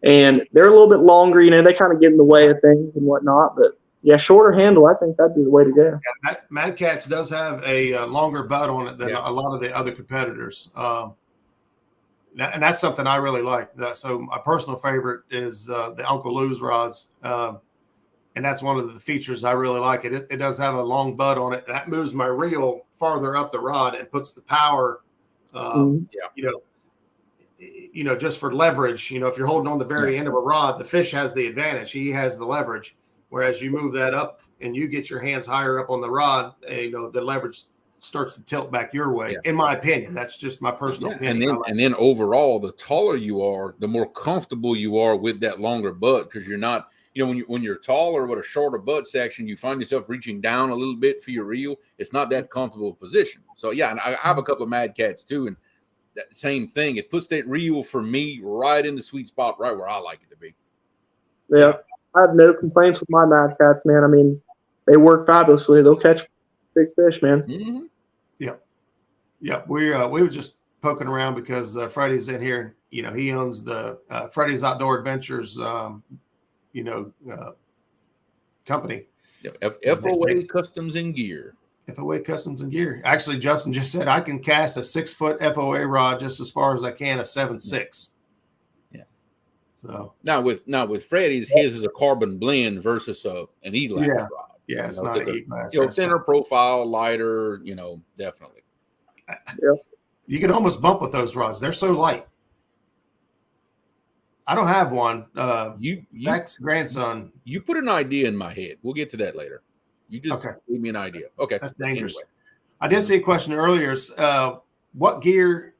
and they're a little bit longer. They kind of get in the way of things and whatnot. But shorter handle. I think that'd be the way to go. Yeah, Mad Cats does have a longer butt on it than a lot of the other competitors. And that's something I really like. So my personal favorite is the Uncle Lou's rods. And that's one of the features I really like. It does have a long butt on it. And that moves my reel farther up the rod and puts the power, just for leverage. If you're holding on the very end of a rod, the fish has the advantage. He has the leverage. Whereas you move that up and you get your hands higher up on the rod, the leverage starts to tilt back your way. In my opinion, that's just my personal opinion. And then overall, the taller you are, the more comfortable you are with that longer butt, because you're not, when you're taller with a shorter butt section, you find yourself reaching down a little bit for your reel. It's not that comfortable position. So and I have a couple of Mad Cats too, and that same thing. It puts that reel for me right in the sweet spot, right where I like it to be. Yeah. I have no complaints with my Mad Cats, man. I mean, they work fabulously. They'll catch big fish, man. Mm-hmm. Yeah. We were just poking around because Freddie's in here. He owns the Freddie's Outdoor Adventures, company. FOA Customs and Gear. FOA Customs and Gear. Actually, Justin just said I can cast a 6-foot FOA rod just as far as I can a 7.6. So now with Freddie's, his is a carbon blend versus an E-glass rod. Yeah, it's not an E-glass. Thinner profile, lighter. Definitely. Yeah. You can almost bump with those rods. They're so light. I don't have one. Zach's grandson. You put an idea in my head. We'll get to that later. You just gave me an idea. Okay, that's dangerous. Anyway. I did see a question earlier. What gear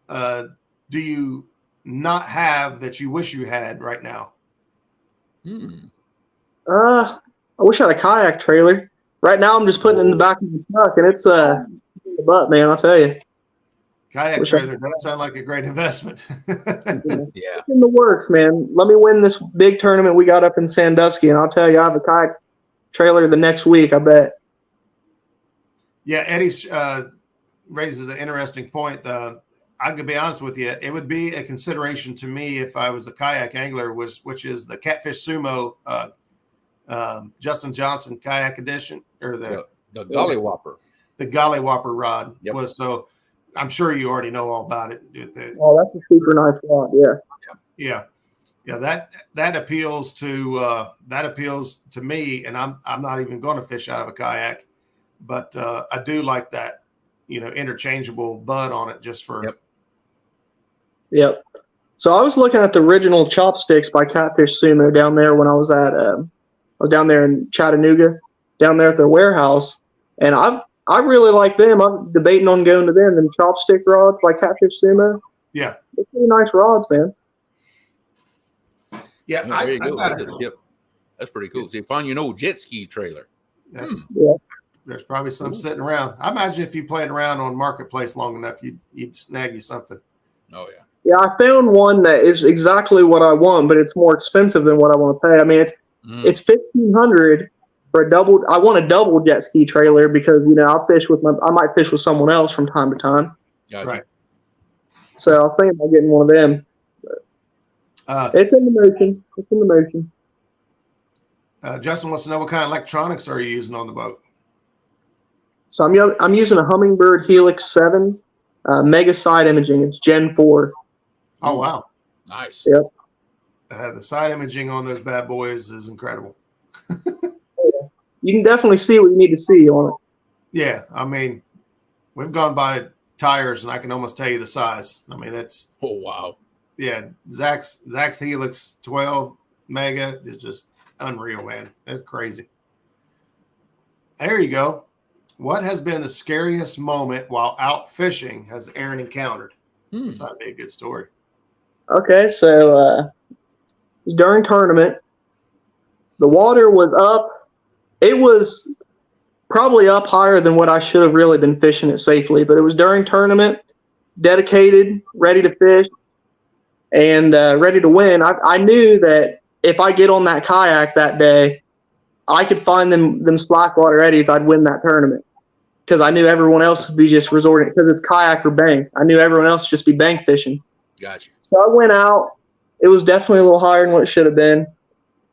do you not have that you wish you had right now? I wish I had a kayak trailer. Right now, I'm just putting it in the back of the truck, and it's the butt, man. I'll tell you. Kayak trailer does sound like a great investment. Yeah, it's in the works, man. Let me win this big tournament we got up in Sandusky, and I'll tell you, I have a kayak trailer the next week. I bet. Yeah, Eddie raises an interesting point. I could be honest with you. It would be a consideration to me if I was a kayak angler, which is the Catfish Sumo Justin Johnson kayak edition, or the Golly Whopper. The Golly Whopper rod Yep. So I'm sure you already know all about it. Oh, that's a super nice rod. Yeah. That appeals to me, and I'm not even going to fish out of a kayak, but I do like that, interchangeable butt on it just for. Yep. So I was looking at the original chopsticks by Catfish Sumo down there when I was down there in Chattanooga, down there at their warehouse, and I really like them. I'm debating on going to them. Them chopstick rods by Catfish Sumo. Yeah, they're pretty nice rods, man. Yeah, there you go. That's pretty cool. So you find your old jet ski trailer. There's probably some sitting around. I imagine if you played around on Marketplace long enough, you'd snag you something. Oh yeah. Yeah, I found one that is exactly what I want, but it's more expensive than what I want to pay. I mean, it's $1,500 for a double. I want a double jet ski trailer because I might fish with someone else from time to time. Gotcha. Right. So I was thinking about getting one of them. It's in the motion. Justin wants to know what kind of electronics are you using on the boat? So I'm using a Humminbird Helix 7 Mega Side Imaging. It's Gen 4. Oh wow, nice. Yep. The side imaging on those bad boys is incredible. You can definitely see what you need to see on it. Yeah, I mean, we've gone by tires, and I can almost tell you the size. I mean, that's wow. Yeah, Zach's Helix 12 Mega is just unreal, man. That's crazy. There you go. What has been the scariest moment while out fishing has Aaron encountered? This ought to be a good story. Okay, so it was during tournament. The water was up. It was probably up higher than what I should have really been fishing it safely, but it was during tournament, dedicated, ready to fish, and ready to win. I knew that if I get on that kayak that day, I could find them slack water eddies, I'd win that tournament. Because I knew everyone else would be just resorting, because it's kayak or bank. I knew everyone else would just be bank fishing. Gotcha. So I went out. It was definitely a little higher than what it should have been.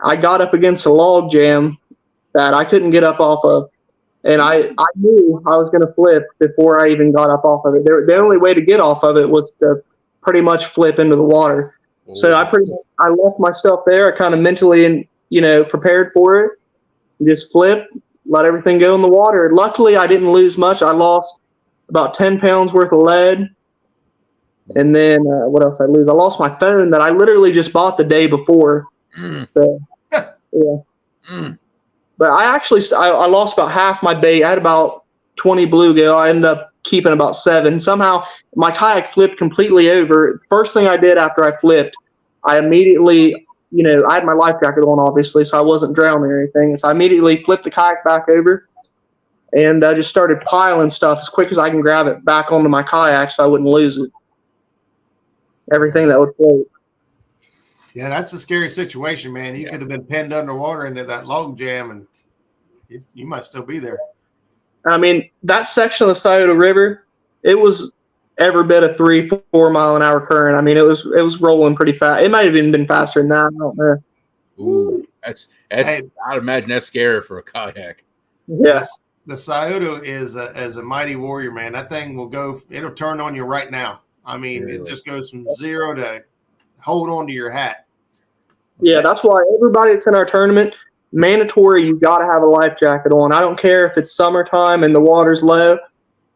I got up against a log jam, that I couldn't get up off of. And I knew I was going to flip before I even got up off of it. The only way to get off of it was to pretty much flip into the water. Oh. So I left myself there. I kind of mentally, prepared for it. Just flip, let everything go in the water. Luckily, I didn't lose much. I lost about 10 pounds worth of lead. And then what else I lose? I lost my phone that I literally just bought the day before. So, yeah. But I lost about half my bait. I had about 20 bluegill. I ended up keeping about 7. Somehow my kayak flipped completely over. First thing I did after I flipped, I immediately, I had my life jacket on, obviously, so I wasn't drowning or anything. So I immediately flipped the kayak back over, and I just started piling stuff as quick as I can grab it back onto my kayak so I wouldn't lose it. Everything that would float. Yeah, that's a scary situation, man. You could have been pinned underwater into that log jam, and you might still be there. I mean, that section of the Scioto River, it was every bit a 3-4 mile an hour current. I mean, it was rolling pretty fast. It might have even been faster than that. I don't know. Ooh, that's I'd imagine that's scary for a kayak. Yes. The Scioto is a mighty warrior, man. That thing it'll turn on you right now. I mean, It just goes from 0 to hold on to your hat. Yeah, that's why everybody that's in our tournament, mandatory, you got to have a life jacket on. I don't care if it's summertime and the water's low.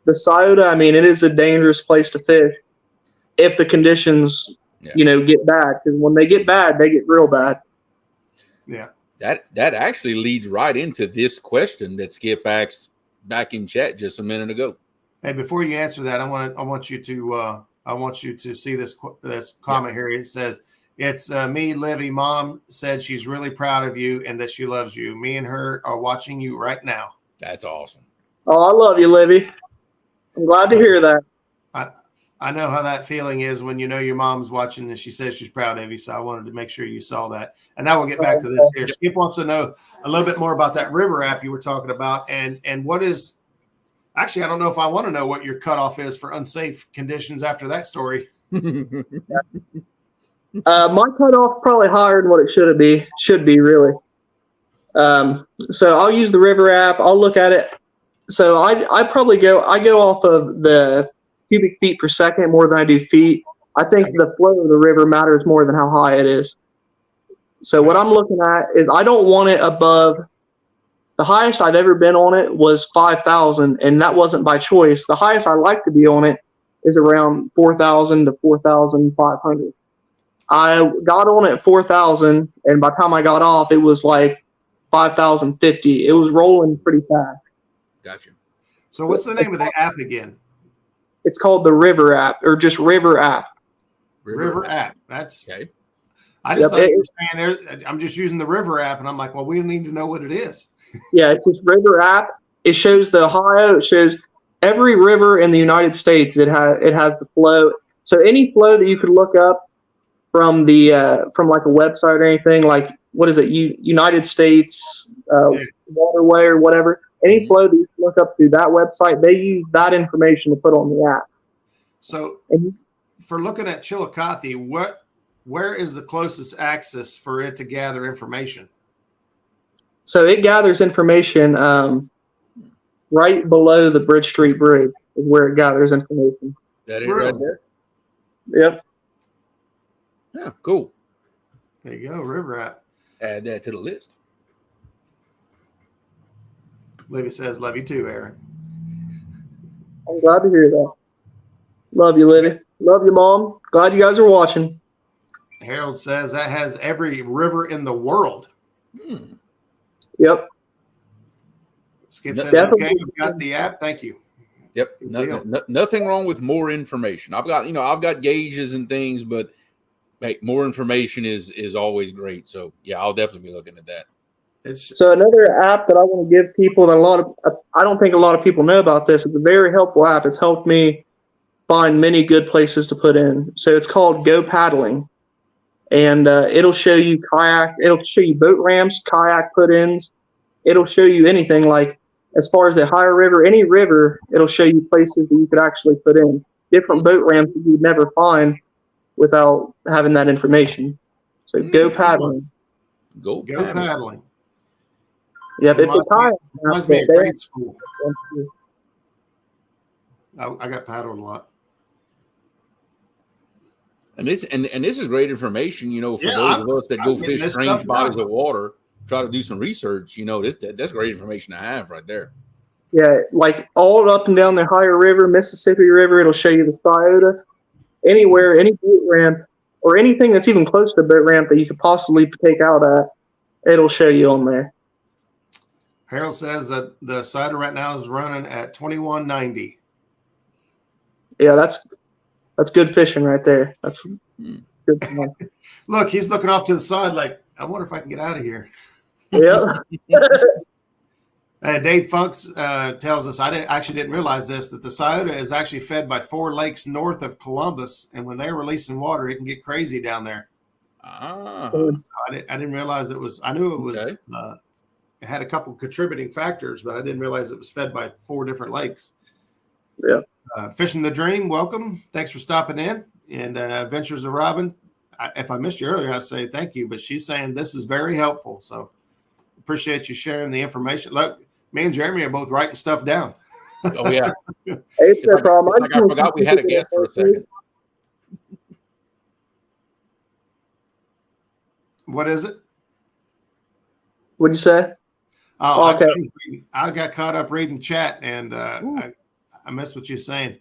The Scioto, I mean, it is a dangerous place to fish if the conditions, get bad. Because when they get bad, they get real bad. Yeah. That actually leads right into this question that Skip asked back in chat just a minute ago. Hey, before you answer that, I want you to see this comment here. It says, "It's me, Livy. Mom said she's really proud of you and that she loves you. Me and her are watching you right now." That's awesome. Oh, I love you, Livy. I'm glad to hear that. I know how that feeling is when your mom's watching and she says she's proud of you. So I wanted to make sure you saw that. And now we'll get back to this here. Skip wants to know a little bit more about that river app you were talking about, and what is. Actually, I don't know if I want to know what your cutoff is for unsafe conditions after that story. My cutoff probably higher than what it should be really. So I'll use the river app. I'll look at it. So I go off of the cubic feet per second more than I do feet. I think the flow of the river matters more than how high it is. So what I'm looking at is I don't want it above. The highest I've ever been on it was 5,000, and that wasn't by choice. The highest I like to be on it is around 4,000 to 4,500. I got on at 4,000, and by the time I got off, it was like 5,050. It was rolling pretty fast. Gotcha. So what's the name of the app again? It's called the River app, or just River app. River app. That's okay. I just thought you were saying I'm just using the River app, and I'm like, well, we need to know what it is. Yeah, it's this River app. It shows the Ohio. It shows every river in the United States. It has the flow. So any flow that you could look up from from like a website or anything, like what is it, United States waterway or whatever. Any flow that you can look up through that website, they use that information to put on the app. So for looking at Chillicothe, where is the closest access for it to gather information? So it gathers information right below the Bridge Street Bridge is where it gathers information. That is right there? Yep. Yeah, cool. There you go, River app. Add that to the list. Livy says, love you too, Aaron. I'm glad to hear that. Love you, Livy. Love you, Mom. Glad you guys are watching. Harold says that has every river in the world. Yep. Skip says, okay, you've got the app. Thank you. Yep. Nothing wrong with more information. I've got gauges and things, but hey, more information is always great. So yeah, I'll definitely be looking at that. So another app that I want to give people that I don't think a lot of people know about this. It's a very helpful app. It's helped me find many good places to put in. So it's called Go Paddling, and it'll show you kayak. It'll show you boat ramps, kayak put-ins. It'll show you anything like as far as the higher river, any river. It'll show you places that you could actually put in different boat ramps that you'd never find without having that information. So Go Paddling. Go Paddling. Yep, it's a kayak. Reminds me of grade school. I got paddled a lot. And this is great information, for Yeah, those of us that go I'm getting fish this strange stuff bodies now. of water, try to do some research. That's great information to have right there. Yeah, like all up and down the Ohio River, Mississippi River, it'll show you the Scioto. Anywhere, any boat ramp, or anything that's even close to a boat ramp that you could possibly take out at, it'll show you on there. Harold says that the cider right now is running at $21.90. Yeah, that's good fishing right there. That's good fun. Look, he's looking off to the side like, I wonder if I can get out of here. Yeah. Dave Funks tells us, I actually didn't realize this, that the Scioto is actually fed by 4 lakes north of Columbus. And when they're releasing water, it can get crazy down there. So I didn't realize it was, I knew it was, it had a couple contributing factors, but I didn't realize it was fed by 4 different lakes. Yeah. Fishing the Dream, welcome. Thanks for stopping in. And Adventures of Robin, if I missed you earlier, I say thank you. But she's saying this is very helpful. So appreciate you sharing the information. Look, me and Jeremy are both writing stuff down. Oh, yeah. It's no problem. I forgot we had a guest for a second. What is it? What'd you say? Oh, okay. I got caught up reading chat, and I missed what you're saying.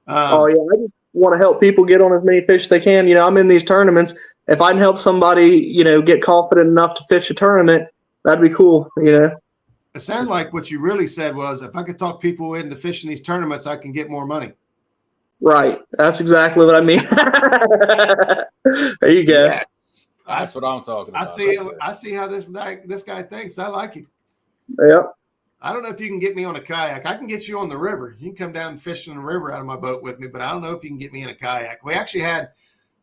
Oh, yeah. I just want to help people get on as many fish as they can. I'm in these tournaments. If I can help somebody, get confident enough to fish a tournament, that'd be cool, It sounded like what you really said was, if I could talk people into fishing these tournaments, I can get more money. Right. That's exactly what I mean. There you go. Yes. That's what I'm talking about. I see how this guy thinks. I like him. Yeah. I don't know if you can get me on a kayak. I can get you on the river. You can come down and fish in the river out of my boat with me, but I don't know if you can get me in a kayak. We actually had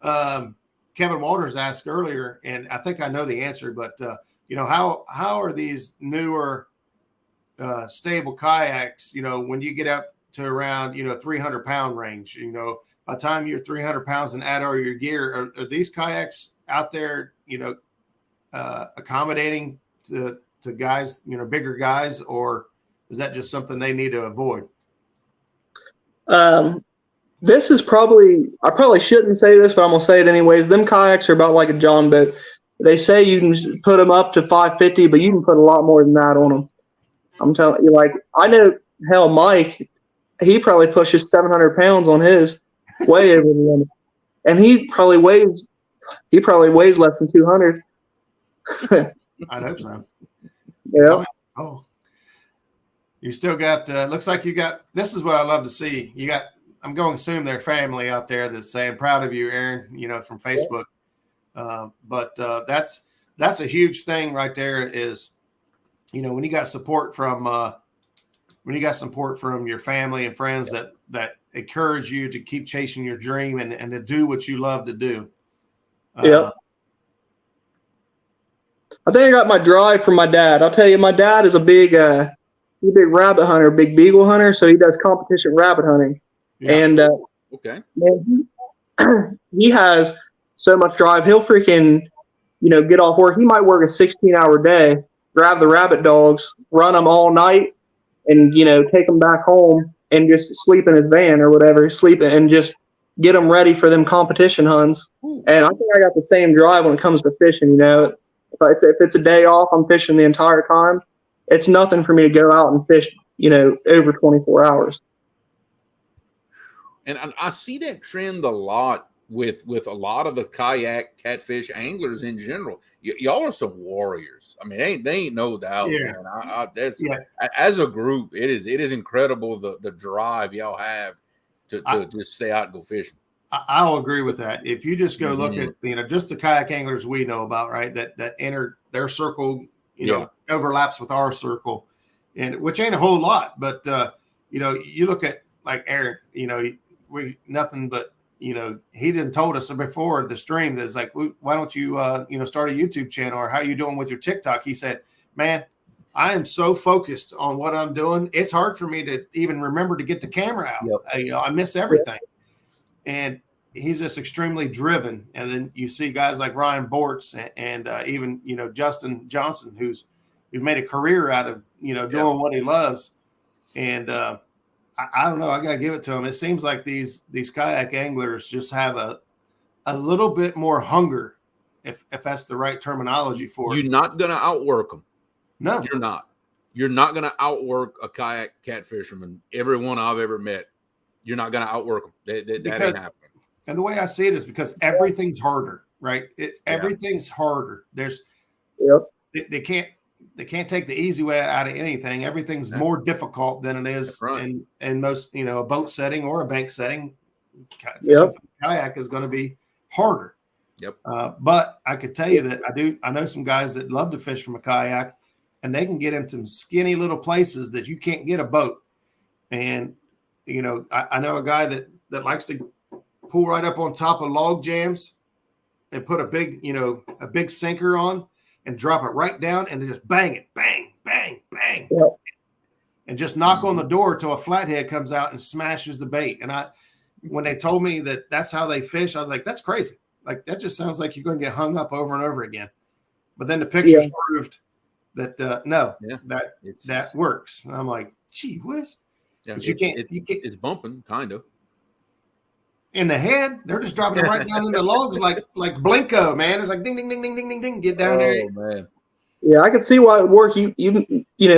Kevin Walters ask earlier, and I think I know the answer, but how are these newer stable kayaks, when you get up to around, 300-pound range, by the time you're 300 pounds and add all your gear, are these kayaks out there, accommodating to guys, bigger guys, or is that just something they need to avoid? This is I probably shouldn't say this, but I'm going to say it anyways. Them kayaks are about like a John boat. They say you can put them up to 550, but you can put a lot more than that on them. I'm telling you, I know, Mike, he probably pushes 700 pounds on his, way over the limit. And he probably weighs less than 200. I'd hope so. Yeah. Oh, you still got, looks like you got, this is what I love to see. You got, I'm going to assume their family out there that's saying proud of you, Aaron, from Facebook. But that's a huge thing right there is, when you got support from your family and friends that encourage you to keep chasing your dream and to do what you love to do. Yeah. I think I got my drive from my dad. I'll tell you, my dad is a big rabbit hunter, big beagle hunter. So he does competition rabbit hunting. Yeah. And okay, man, he has so much drive. He'll freaking, get off work. He might work a 16-hour day, grab the rabbit dogs, run them all night, and take them back home and just sleep in his van or whatever, and just get them ready for them competition hunts. Ooh. And I think I got the same drive when it comes to fishing. If it's a day off, I'm fishing the entire time. It's nothing for me to go out and fish, over 24 hours. And I see that trend a lot with a lot of the kayak catfish anglers in general. Y'all are some warriors. I mean, they ain't no doubt. Yeah. Man. As a group, it is incredible the drive y'all have to just stay out and go fishing. I'll agree with that. If you just go look at just the kayak anglers we know about, right? That enter their circle, overlaps with our circle, and which ain't a whole lot, but you look at like Aaron, we nothing but. He didn't told us before the stream that's like, why don't you, start a YouTube channel, or how you doing with your TikTok? He said, man, I am so focused on what I'm doing. It's hard for me to even remember to get the camera out. Yep. I miss everything. Yep. And he's just extremely driven. And then you see guys like Ryan Bortz and even, Justin Johnson, who's, who's made a career out of, doing what he loves. And I don't know. I got to give it to him. It seems like these kayak anglers just have a little bit more hunger, if that's the right terminology for it. You're not going to outwork them. No, you're not. You're not going to outwork a kayak cat fisherman. Everyone I've ever met, you're not going to outwork them. That ain't happening. And the way I see it is because everything's harder, right? Everything's harder. They can't take the easy way out of anything. Everything's more difficult than it is in most, a boat setting or a bank setting. Kayak is going to be harder. Yep. But I could tell you that I know some guys that love to fish from a kayak, and they can get into skinny little places that you can't get a boat. And, I know a guy that likes to pull right up on top of log jams and put a big sinker on and drop it right down and just bang it, bang, bang, bang. Yep. And just knock on the door till a flathead comes out and smashes the bait. And when they told me that that's how they fish, I was like, that's crazy. Like, that just sounds like you're going to get hung up over and over again. But then the pictures proved that that works. And I'm like, gee whiz. Yeah, but you can't. It's bumping, kind of. In the head, they're just dropping it right down in the logs like Blinko, man. It's like ding, ding, ding, ding, ding, ding, ding. Get down there. Oh man. Yeah, I can see why it would work. You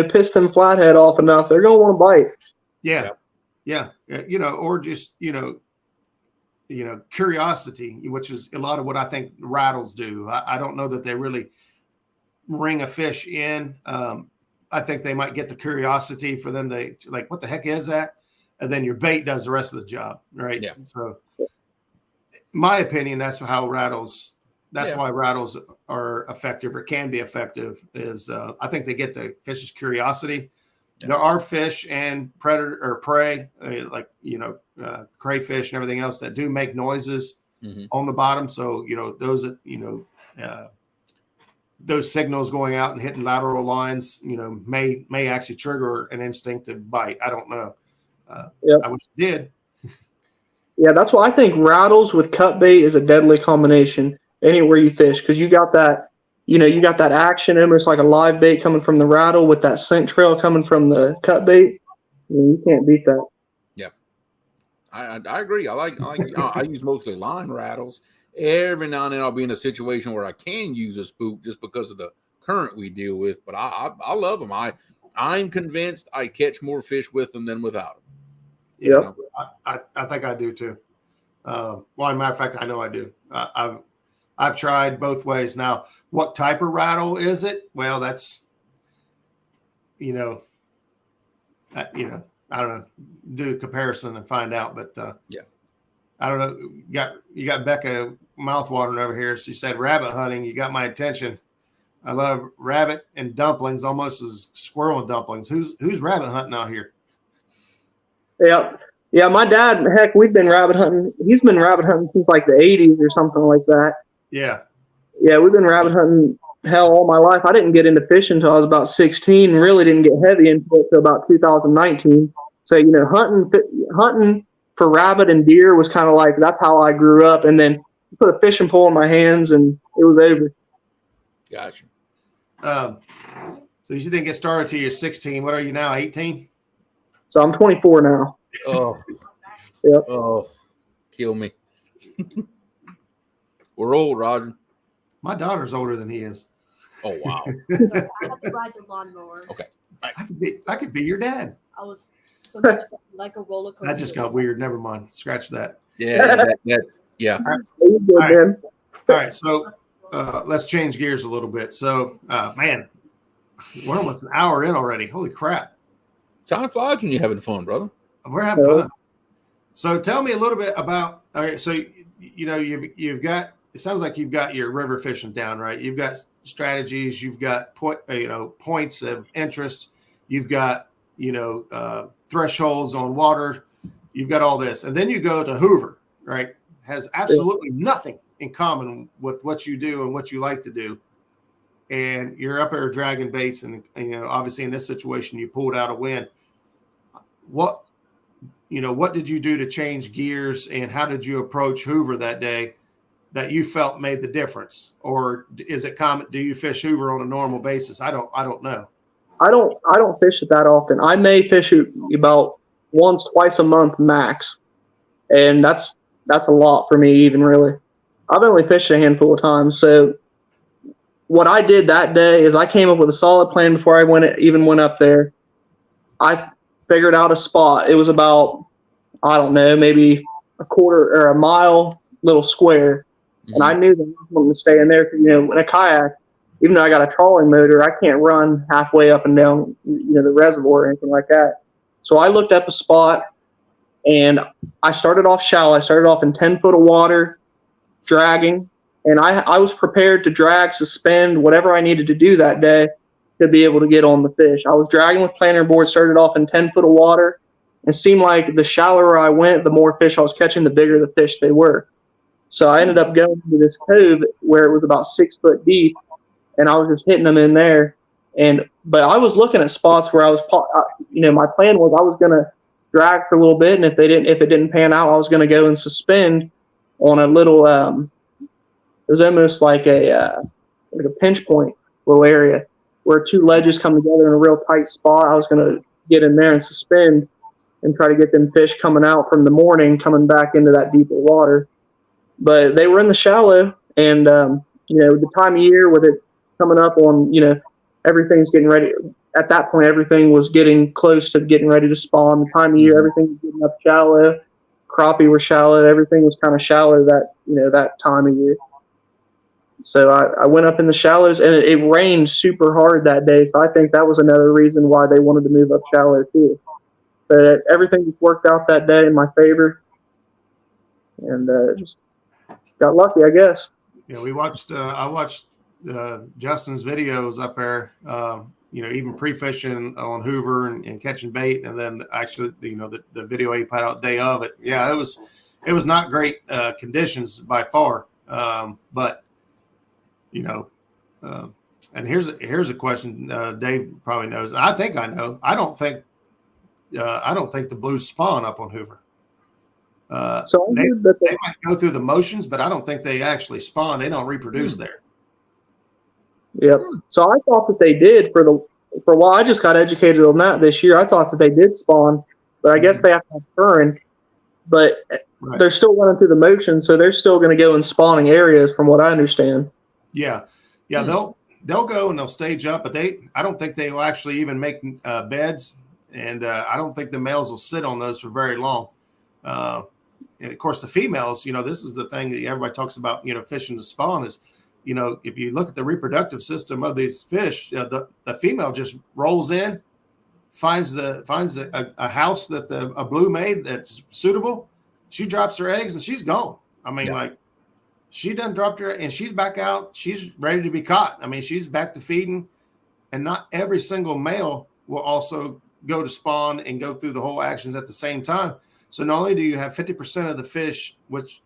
piss them flathead off enough, they're gonna want to bite. Yeah. Or just curiosity, which is a lot of what I think rattles do. I don't know that they really ring a fish in. I think they might get the curiosity for them to like, what the heck is that? And then your bait does the rest of the job, right? Yeah. So, my opinion, that's why rattles are effective or can be effective. Is I think they get the fish's curiosity. Yeah. There are fish and predator or prey, like crayfish and everything else that do make noises on the bottom. So those those signals going out and hitting lateral lines, may actually trigger an instinctive bite. I don't know. I wish it did. Yeah, that's why I think rattles with cut bait is a deadly combination anywhere you fish, because you got that, you got that action in. It's like a live bait coming from the rattle with that scent trail coming from the cut bait. You can't beat that. Yeah, I agree. I use mostly line rattles. Every now and then I'll be in a situation where I can use a spook just because of the current we deal with. But I love them. I'm convinced I catch more fish with them than without them. Yeah, I think I do too. Well, as a matter of fact, I know I do. I've tried both ways. Now, what type of rattle is it? Well, that's I don't know. Do a comparison and find out. But I don't know. You got Becca mouthwatering over here. She said rabbit hunting. You got my attention. I love rabbit and dumplings almost as squirrel and dumplings. Who's rabbit hunting out here? Yeah. My dad, heck, we've been rabbit hunting. He's been rabbit hunting since like the 80s or something like that. Yeah, we've been rabbit hunting all my life. I didn't get into fishing until I was about 16. And really didn't get heavy into it until about 2019. So hunting for rabbit and deer was kind of like, that's how I grew up. And then put a fishing pole in my hands and it was over. Gotcha. So you didn't get started till you're 16. What are you now, 18? So I'm 24 now. Oh. Yep. Oh, kill me. We're old, Roger. My daughter's older than he is. Oh, wow. I have to ride the lawnmower. Okay. I could be your dad. I was so much fun, like a roller coaster. That just got weird. Never mind. Scratch that. Yeah. Yeah. All right. So let's change gears a little bit. So, man, we're almost an hour in already. Holy crap. Time flies when you're having fun, brother. We're having fun. So tell me a little bit about, all right, so, you've got, it sounds like you've got your river fishing down, right? You've got strategies, you've got points of interest, you've got, thresholds on water, you've got all this. And then you go to Hoover, right? Has absolutely nothing in common with what you do and what you like to do. And you're up there dragging baits, and obviously in this situation you pulled out a win. What did you do to change gears, and how did you approach Hoover that day? that you felt made the difference, or is it common? Do you fish Hoover on a normal basis? I don't know. I don't fish it that often. I may fish it about once, twice a month max, and that's a lot for me even really. I've only fished a handful of times, so what I did that day is I came up with a solid plan before I went up there. I figured out a spot. It was about, I don't know, maybe a quarter or a mile little square. Mm-hmm. And I knew that I was wanting to stay in there because, in a kayak, even though I got a trolling motor, I can't run halfway up and down, the reservoir or anything like that. So I looked up a spot, and I started off shallow. I started off in 10 foot of water, dragging. And I was prepared to drag, suspend, whatever I needed to do that day to be able to get on the fish. I was dragging with planer board, started off in 10 foot of water. It seemed like the shallower I went, the more fish I was catching, the bigger the fish they were. So I ended up going to this cove where it was about 6 foot deep, and I was just hitting them in there. But I was looking at spots where I was, my plan was I was going to drag for a little bit, and if it didn't pan out, I was going to go and suspend on a little. It was almost like a pinch point little area where two ledges come together in a real tight spot. I was going to get in there and suspend and try to get them fish coming out from the morning, coming back into that deeper water. But they were in the shallow, and the time of year with it coming up on, everything's getting ready. At that point, everything was getting close to getting ready to spawn. The time of year, everything was getting up shallow. Crappie were shallow. Everything was kind of shallow that time of year. So I went up in the shallows, and it rained super hard that day. So I think that was another reason why they wanted to move up shallow too. But everything just worked out that day in my favor, and just got lucky, I guess. Yeah, we watched. I watched Justin's videos up there. Even pre-fishing on Hoover and catching bait, and then actually, the video he put out day of it. Yeah, it was not great conditions by far, but. And here's a question Dave probably knows. I think I know. I don't think the blues spawn up on Hoover. So they might go through the motions, but I don't think they actually spawn. They don't reproduce there. Yep. So I thought that they did for a while. I just got educated on that this year. I thought that they did spawn, but I guess they have to have current. But right. They're still running through the motion, so they're still going to go in spawning areas, from what I understand. Yeah, they'll go and they'll stage up, but I don't think they will actually even make beds, and I don't think the males will sit on those for very long. And of course, the females, this is the thing that everybody talks about, fishing to spawn is, if you look at the reproductive system of these fish, the female just rolls in, finds a house that a blue made that's suitable. She drops her eggs and she's gone. I mean, she done dropped her, and she's back out. She's ready to be caught. I mean, she's back to feeding, and not every single male will also go to spawn and go through the whole actions at the same time. So not only do you have 50% of the fish, which,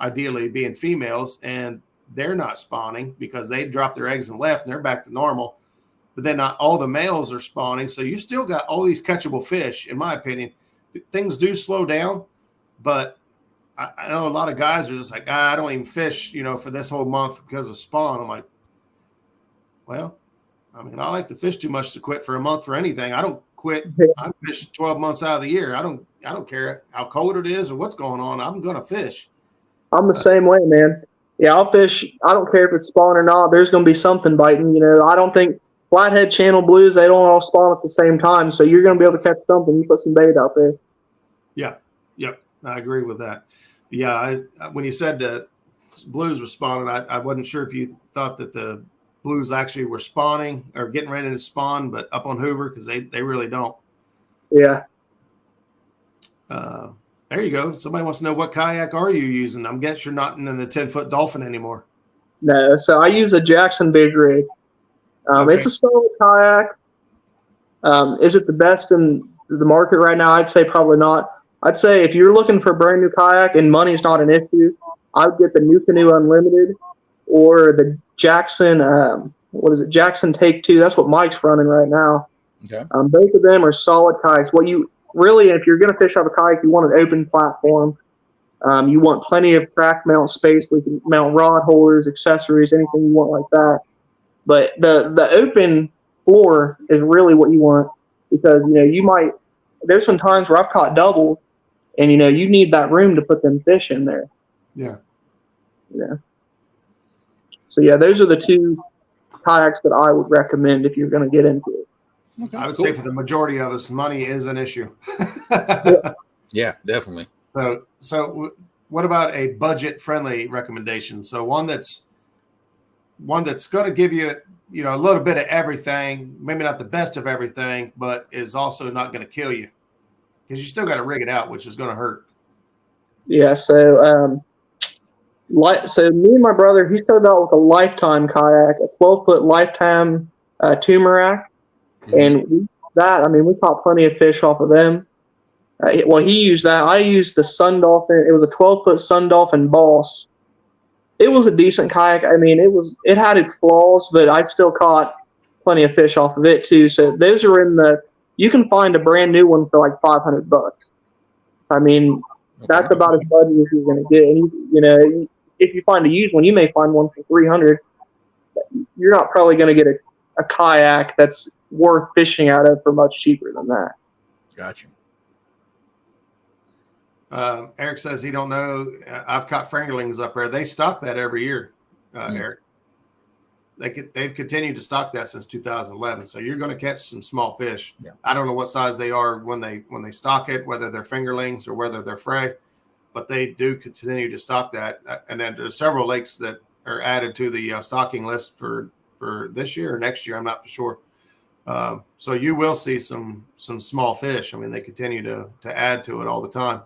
ideally being females, and they're not spawning because they dropped their eggs and left, and they're back to normal, but then not all the males are spawning. So you still got all these catchable fish, in my opinion. Things do slow down, but I know a lot of guys are just like, I don't even fish, for this whole month because of spawn. I'm like, well, I mean, I like to fish too much to quit for a month for anything. I don't quit. I fish 12 months out of the year. I don't care how cold it is or what's going on. I'm going to fish. I'm the same way, man. Yeah, I'll fish. I don't care if it's spawn or not. There's going to be something biting. I don't think flathead channel blues, they don't all spawn at the same time. So you're going to be able to catch something. You put some bait out there. Yeah. Yep. I agree with that. Yeah, when you said that blues were spawning, I wasn't sure if you thought that the blues actually were spawning or getting ready to spawn, but up on Hoover, because they really don't. Yeah. There you go. Somebody wants to know, what kayak are you using? I'm guessing you're not in the 10-foot Dolphin anymore. No, so I use a Jackson Big Rig. Okay. It's a solid kayak. Is it the best in the market right now? I'd say probably not. I'd say if you're looking for a brand new kayak and money's not an issue, I would get the New Canoe Unlimited or the Jackson, Jackson Take 2. That's what Mike's running right now. Okay. Both of them are solid kayaks. What you really, if you're going to fish off a kayak, you want an open platform. You want plenty of crack mount space where you can mount rod holders, accessories, anything you want like that. But the open floor is really what you want because, there's some times where I've caught doubles and, you need that room to put them fish in there. Yeah. Yeah. So, yeah, those are the two kayaks that I would recommend if you're going to get into it. Okay, I would cool. say for the majority of us, money is an issue. Yeah, definitely. So what about a budget-friendly recommendation? So one that's going to give you, a little bit of everything, maybe not the best of everything, but is also not going to kill you because you still got to rig it out, which is going to hurt. Yeah. So, so me and my brother, he started out with a Lifetime kayak, a 12-foot Lifetime Tumarak, and we caught plenty of fish off of them. He used that. I used the Sun Dolphin. It was a 12-foot Sun Dolphin Boss. It was a decent kayak. It had its flaws, but I still caught plenty of fish off of it too. So those are you can find a brand new one for like $500. That's about as budget as you're going to get. And if you find a used one, you may find one for $300. You're not probably going to get a kayak that's worth fishing out of for much cheaper than that. Gotcha. Eric says he don't know. I've caught fingerlings up there. They stock that every year, Eric. They've continued to stock that since 2011. So you're going to catch some small fish. Yeah. I don't know what size they are when they stock it, whether they're fingerlings or whether they're fray, but they do continue to stock that. And then there's several lakes that are added to the stocking list for this year or next year. I'm not for sure. So you will see some small fish. They continue to add to it all the time.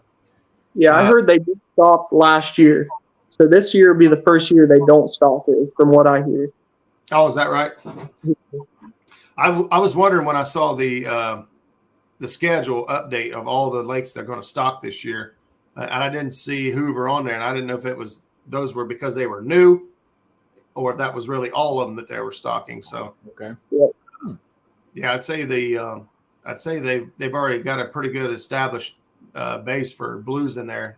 Yeah, I heard they did stock last year. So this year will be the first year they don't stock it, from what I hear. Oh, is that right? I was wondering when I saw the schedule update of all the lakes they're going to stock this year, and I didn't see Hoover on there, and I didn't know if those were because they were new, or if that was really all of them that they were stocking. So okay, yeah, I'd say they've already got a pretty good established base for blues in there.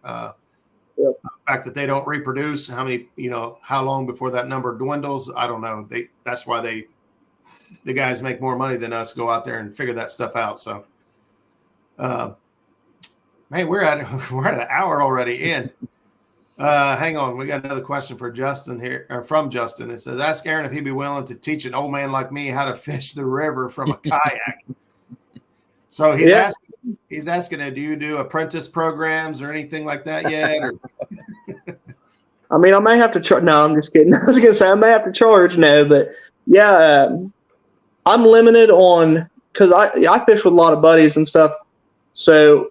The fact that they don't reproduce, how long before that number dwindles, I don't know. That's why the guys make more money than us go out there and figure that stuff out. So, man, we're at an hour already in. Hang on, we got another question for Justin here, or from Justin. It says, "Ask Aaron if he'd be willing to teach an old man like me how to fish the river from a kayak." So he's asking, do you do apprentice programs or anything like that yet? Or? I may have to charge. No, I'm just kidding. I was going to say I may have to charge. No, but yeah, I'm limited on because I fish with a lot of buddies and stuff. So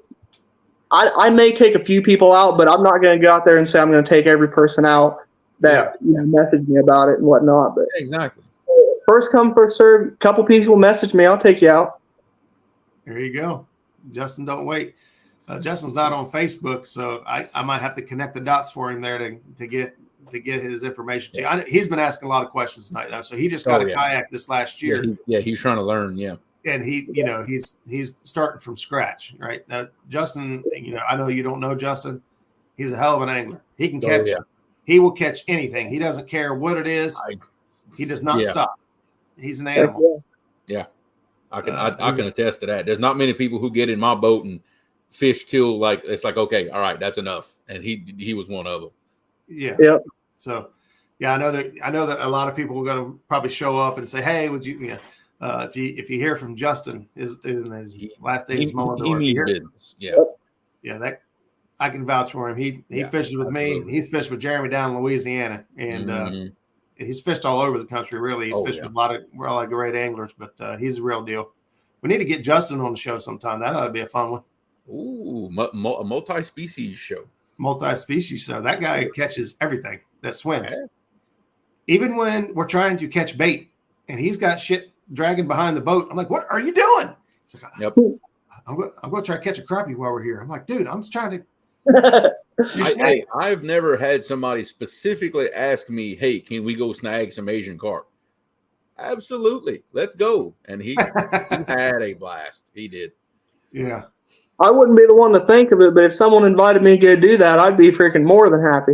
I may take a few people out, but I'm not going to go out there and say I'm going to take every person out that message me about it and whatnot. But exactly. First come, first serve. A couple people message me, I'll take you out. There you go. Justin, don't wait. Justin's not on Facebook, so I might have to connect the dots for him there to get his information to you. He's been asking a lot of questions tonight now. So he just got a kayak this last year. He's trying to learn. Yeah. And he's starting from scratch right now. Justin, I know you don't know Justin. He's a hell of an angler. He can catch. He will catch anything. He doesn't care what it is. He does not stop. He's an animal. Yeah. I can attest to that. There's not many people who get in my boat and fish till it's like, okay, all right, that's enough. And he was one of them. Yeah. Yep. So I know that a lot of people are going to probably show up and say, hey, would you, if you hear from Justin, his last name is Mullendorf. He means business. Yeah. Yeah. That I can vouch for him. He fishes with me. He's fished with Jeremy down in Louisiana, and he's fished all over the country. Really, he's fished with a lot of great anglers. But he's a real deal. We need to get Justin on the show sometime. That ought to be a fun one. Ooh, a multi-species show. Multi-species show. That guy catches everything that swims. Okay. Even when we're trying to catch bait, and he's got shit dragging behind the boat. I'm like, what are you doing? He's like, yep. I'm going to try to catch a crappie while we're here. I'm like, dude, I'm trying to. I've never had somebody specifically ask me, hey, can we go snag some Asian carp? Absolutely. Let's go. And he had a blast. He did. Yeah. I wouldn't be the one to think of it, but if someone invited me to go do that, I'd be freaking more than happy.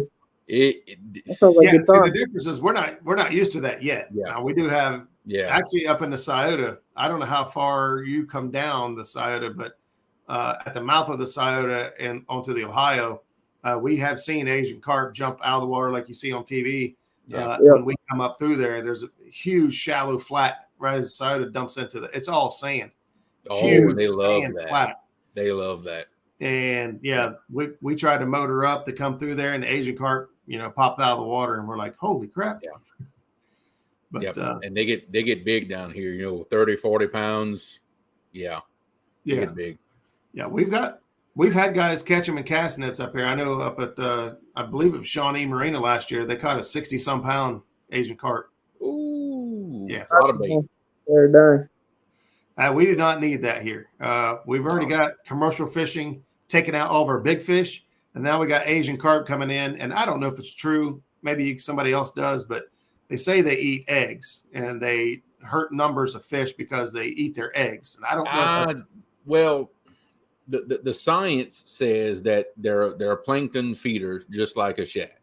That sounds like Yeah, good see, fun. the difference is we're not used to that yet. Yeah. Now we do have actually up in the Scioto. I don't know how far you come down the Scioto, but at the mouth of the Scioto and onto the Ohio, we have seen Asian carp jump out of the water like you see on TV. When we come up through there, there's a huge shallow flat right as the Scioto dumps into the. It's all sand. And they love that. Flat. They love that. And we tried to motor up to come through there, and the Asian carp, popped out of the water, and we're like, holy crap. Yeah. But and they get big down here, 30, 40 pounds. Yeah. They get big. Yeah, we've had guys catch them in cast nets up here. I know up at I believe it was Shawnee Marina last year, they caught a 60-some pound Asian carp. Ooh. Yeah. A lot of bait. They're done. We do not need that here. We've already got commercial fishing taking out all of our big fish, and now we got Asian carp coming in. And I don't know if it's true. Maybe somebody else does, but they say they eat eggs and they hurt numbers of fish because they eat their eggs. And I don't know. Well, the science says that they're a plankton feeder, just like a shad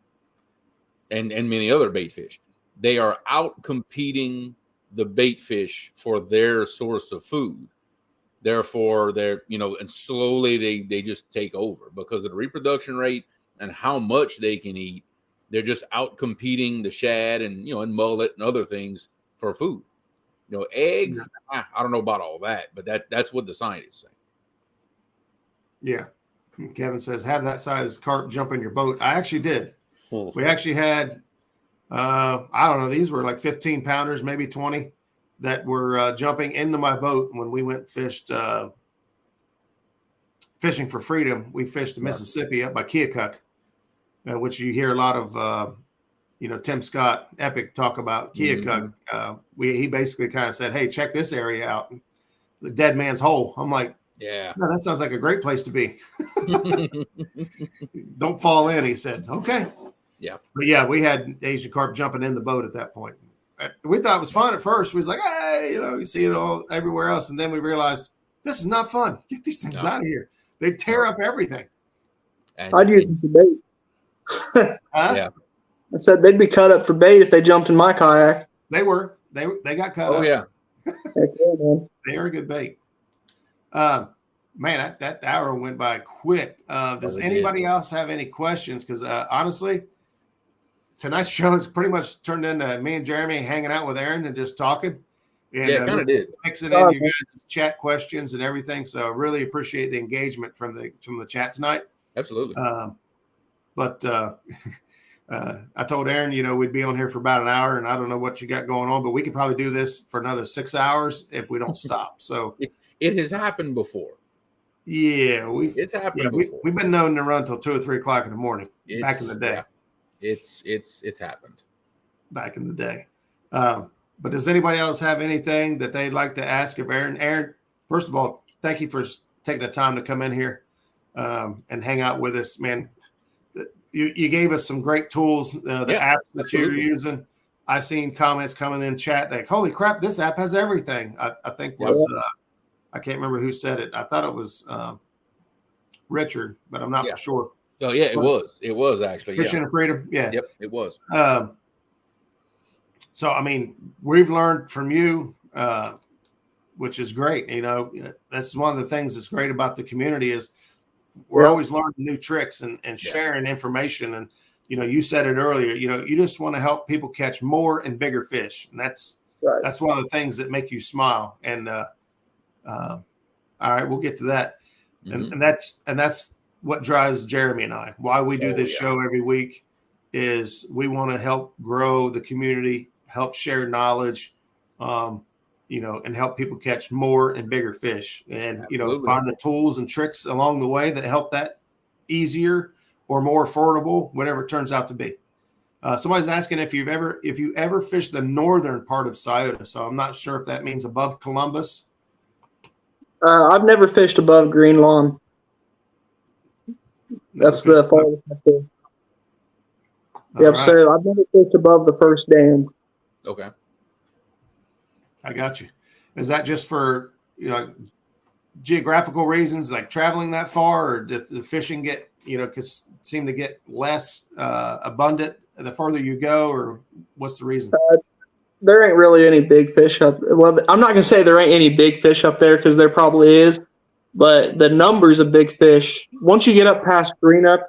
and many other bait fish. They are out competing the bait fish for their source of food. Therefore, they're, and slowly they just take over because of the reproduction rate and how much they can eat. They're just out competing the shad and, and mullet and other things for food. Eggs, I don't know about all that, but that's what the scientists say. Yeah. Kevin says, have that size carp jump in your boat. I actually did. We actually had, I don't know, these were like 15 pounders, maybe 20 that were jumping into my boat when we went fishing for freedom. We fished the Mississippi up by Keokuk, which you hear a lot of, Tim Scott Epic talk about Keokuk. He basically kind of said, hey, check this area out. The Dead Man's Hole. I'm like, yeah, no, that sounds like a great place to be. Don't fall in, he said. Okay. Yeah. But yeah, we had Asian carp jumping in the boat at that point. We thought it was fun at first. We was like, hey, you see it all everywhere else. And then we realized this is not fun. Get these things out of here. They tear up everything. I'd use them for bait. Yeah. I said they'd be cut up for bait if they jumped in my kayak. They were. They got cut up. Oh, yeah. Heck yeah, man. They are a good bait. Man, that hour went by quick. Does anybody else have any questions? Because honestly, tonight's show has pretty much turned into me and Jeremy hanging out with Aaron and just talking. And, it kind of did. Mixing in you guys' chat questions and everything. So I really appreciate the engagement from the chat tonight. Absolutely. But I told Aaron, we'd be on here for about an hour, and I don't know what you got going on, but we could probably do this for another 6 hours if we don't stop. So it has happened before. Yeah, it's happened before. We've been known to run till 2 or 3 o'clock in the morning back in the day. Yeah. It's happened back in the day. But does anybody else have anything that they'd like to ask of Aaron? Aaron, first of all, thank you for taking the time to come in here and hang out with us, man. You gave us some great tools, apps that you're using. I seen comments coming in chat like, holy crap, this app has everything. I think I can't remember who said it. I thought it was Richard, but I'm not for sure. Oh yeah, it was actually Fishing and Freedom. Yeah. Yep, it was. So I mean, we've learned from you, which is great. That's one of the things that's great about the community is we're always learning new tricks and sharing information. And you said it earlier. You just want to help people catch more and bigger fish, and that's one of the things that make you smile. And all right, we'll get to that. Mm-hmm. And that's what drives Jeremy and I. Why we do this show every week is we want to help grow the community, help share knowledge, and help people catch more and bigger fish, and find the tools and tricks along the way that help that easier or more affordable, whatever it turns out to be. Somebody's asking if you ever fished the northern part of Scioto. So I'm not sure if that means above Columbus. I've never fished above Green Lawn. That's the farthest I fished. Yep, right. So I've never fished above the first dam. Okay. I got you. Is that just for geographical reasons, like traveling that far, or does the fishing get, seem to get less abundant the further you go, or what's the reason? There ain't really any big fish up. Well, I'm not going to say there ain't any big fish up there because there probably is, but the numbers of big fish, once you get up past Greenup,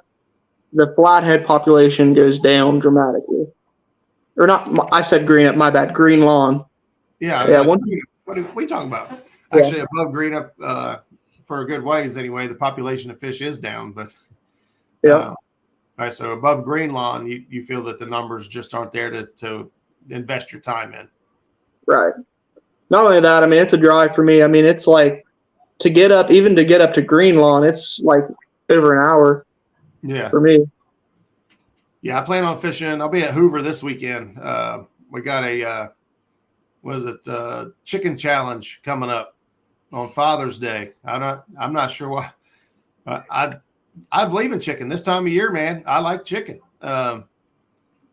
the flathead population goes down dramatically. Or not, I said Greenup, my bad, Green Lawn. Yeah. Yeah. What are we talking about? Actually, above Greenup, for a good ways anyway, the population of fish is down, but all right. So above Green Lawn, you feel that the numbers just aren't there to invest your time in. Right. Not only that, I mean, it's a drive for me. I mean, it's like to get up to Green Lawn, it's like over an hour. Yeah. For me. Yeah, I plan on fishing. I'll be at Hoover this weekend. We got a chicken challenge coming up on Father's Day. I'm not sure why. I believe in chicken this time of year, man. I like chicken.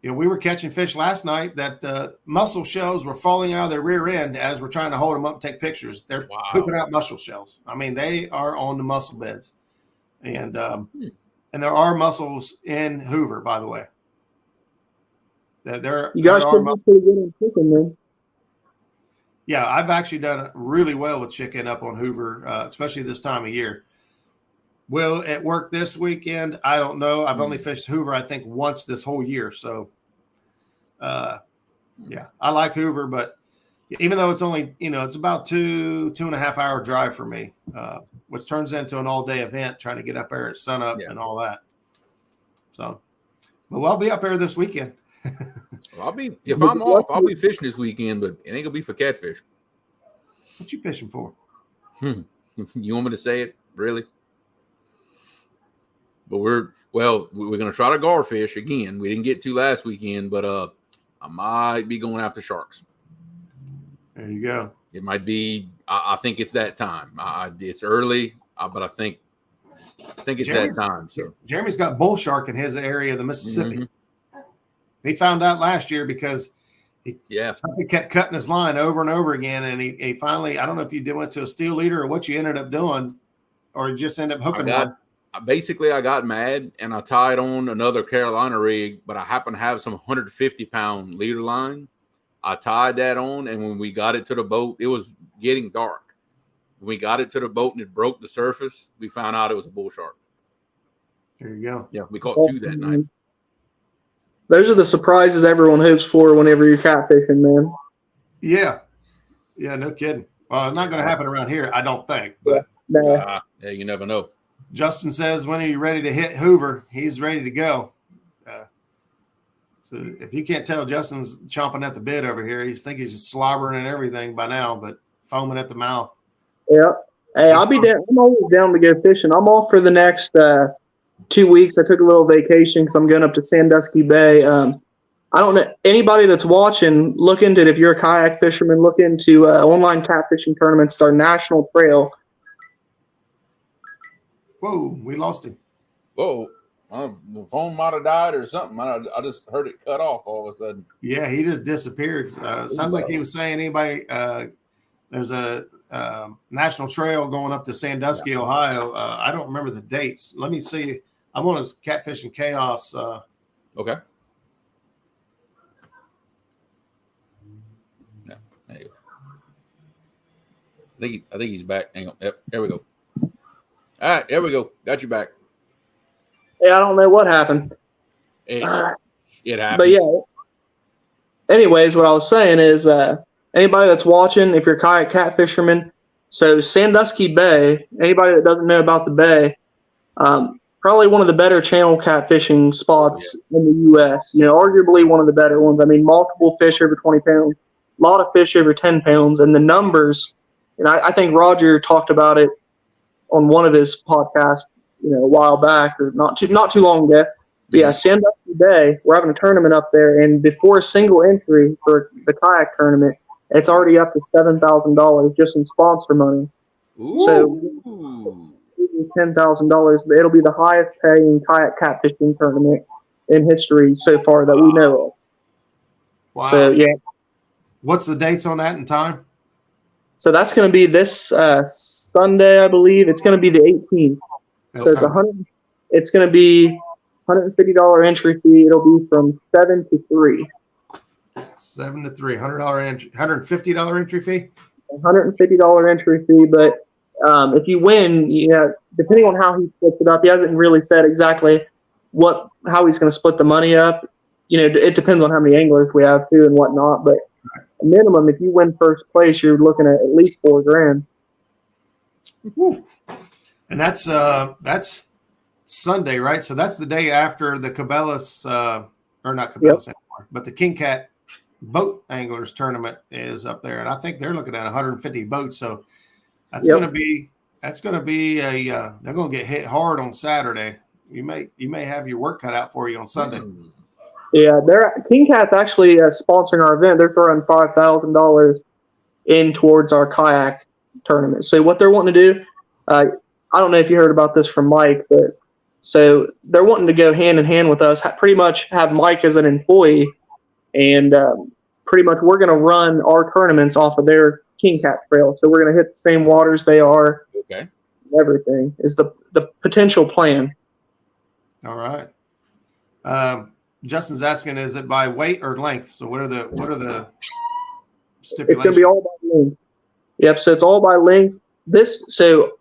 We were catching fish last night that mussel shells were falling out of their rear end as we're trying to hold them up and take pictures. They're pooping out mussel shells. I mean, they are on the mussel beds. And there are mussels in Hoover, by the way. You guys should be pretty good in chicken, man. Yeah, I've actually done really well with chicken up on Hoover, especially this time of year. Will it work this weekend? I don't know. I've only fished Hoover, I think, once this whole year. So, I like Hoover, but even though it's only, it's about 2.5 hour drive for me, which turns into an all day event trying to get up there at sunup and all that. So, but I'll be up there this weekend. Well, if I'm off, I'll be fishing this weekend, but it ain't gonna be for catfish. What you fishing for? You want me to say it? Really? But we're gonna try to garfish again. We didn't get to last weekend, but I might be going after sharks. There you go. It might be. I think it's that time. It's early, but I think it's that time. So Jeremy's got bull shark in his area of the Mississippi. Mm-hmm. He found out last year because something kept cutting his line over and over again, and he finally, I don't know if you went to a steel leader or what you ended up doing, or you just ended up hooking one. Basically, I got mad and I tied on another Carolina rig, but I happened to have some 150-pound leader line. I tied that on, and when we got it to the boat, it was getting dark. When we got it to the boat and it broke the surface, we found out it was a bull shark. There you go. Yeah, we caught 2 that night. Those are the surprises everyone hopes for whenever you're catfishing, man. Yeah. Yeah, no kidding. Well, it's not going to happen around here, I don't think. But you never know. Justin says, when are you ready to hit Hoover? He's ready to go. So if you can't tell, Justin's chomping at the bit over here. He's just slobbering and everything by now, but foaming at the mouth. Yeah. Hey, I'll be down. I'm always down to go fishing. I'm off for the next 2 weeks. I took a little vacation because I'm going up to Sandusky Bay. I don't know. Anybody that's watching, look into it. If you're a kayak fisherman, look into online catfishing tournaments. It's our national trail. Whoa, we lost him. Whoa. The phone might have died or something. I just heard it cut off all of a sudden. Yeah, he just disappeared. Sounds like he was saying anybody. There's a national trail going up to Sandusky, Ohio. I don't remember the dates. Let me see. I'm on his Catfishing Chaos. Okay. Yeah, there you go. I think he's back. Hang on. Yep, there we go. All right, there we go. Got you back. Yeah, I don't know what happened. It happens. But yeah. Anyways, what I was saying is anybody that's watching, if you're a kayak catfisherman, so Sandusky Bay, anybody that doesn't know about the bay, probably one of the better channel catfishing spots in the U.S. Arguably one of the better ones. I mean, multiple fish over 20 pounds, a lot of fish over 10 pounds, and the numbers. And I think Roger talked about it on one of his podcasts, a while back, or not too long ago. But yeah, Sandusky Bay, we're having a tournament up there, and before a single entry for the kayak tournament, it's already up to $7,000 just in sponsor money. Ooh. So $10,000. It'll be the highest paying kayak catfishing tournament in history so far that we know of. Wow. So yeah. What's the dates on that and time? So that's going to be this Sunday, I believe. It's going to be the 18th. So it's going to be $150 entry fee. It'll be from 7 to 3. 7 to 3, $150 entry fee. $150 entry fee, but if you win, depending on how he splits it up, he hasn't really said exactly how he's going to split the money up. It depends on how many anglers we have too and whatnot. But minimum, if you win first place, you're looking at least $4,000. Woo. And that's Sunday, right? So that's the day after the Cabela's, or not Cabela's anymore, but the King Cat boat anglers tournament is up there, and I think they're looking at 150 boats. So that's going to be they're going to get hit hard on Saturday. You may have your work cut out for you on Sunday. Yeah, King Cat's actually sponsoring our event. They're throwing $5,000 in towards our kayak tournament. So what they're wanting to do, I don't know if you heard about this from Mike, but so they're wanting to go hand in hand with us, pretty much have Mike as an employee, and pretty much we're going to run our tournaments off of their King Cat trail. So we're going to hit the same waters they are. Okay. Everything is the potential plan. All right. Justin's asking, is it by weight or length? So what are the stipulations? It's going to be all by length. Yep. So it's all by length. So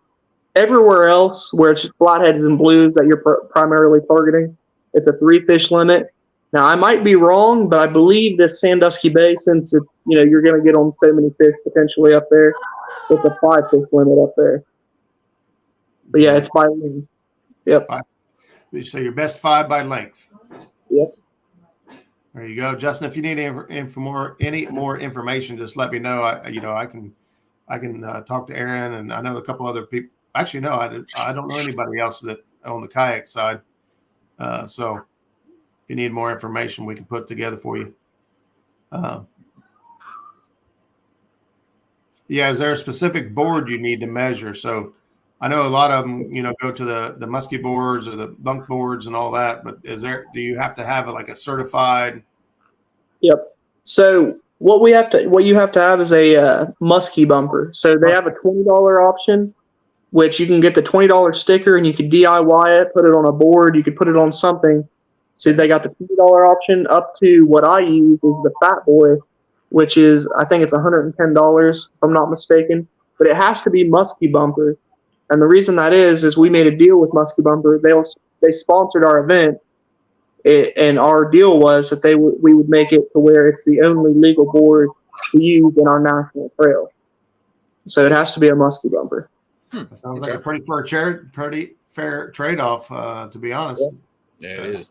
everywhere else where it's just flatheads and blues that you're primarily targeting, it's a 3-fish limit. Now I might be wrong, but I believe this Sandusky Bay, since it's, you're going to get on so many fish potentially up there, it's a 5-fish limit up there. But yeah, it's by length. Yep. So your best 5 by length. Yep. There you go, Justin. If you need any more information, just let me know. I can talk to Aaron, and I know a couple other people. Actually, no, I don't know anybody else that on the kayak side. So if you need more information, we can put it together for you. Yeah, is there a specific board you need to measure? So I know a lot of them, go to the musky boards or the bunk boards and all that, but do you have to have a certified? Yep. So what you have to have is a musky bumper. So they have a $20 option, which you can get the $20 sticker and you can DIY it, put it on a board, you could put it on something. So they got the $20 option up to what I use is the Fat Boy, which is, I think it's $110 if I'm not mistaken, but it has to be musky bumper. And the reason that is we made a deal with Musky Bumper. They sponsored our event, and our deal was that we would make it to where it's the only legal board to use in our national trail. So it has to be a Musky Bumper. That sounds like a pretty fair trade-off, to be honest. Yeah, it is.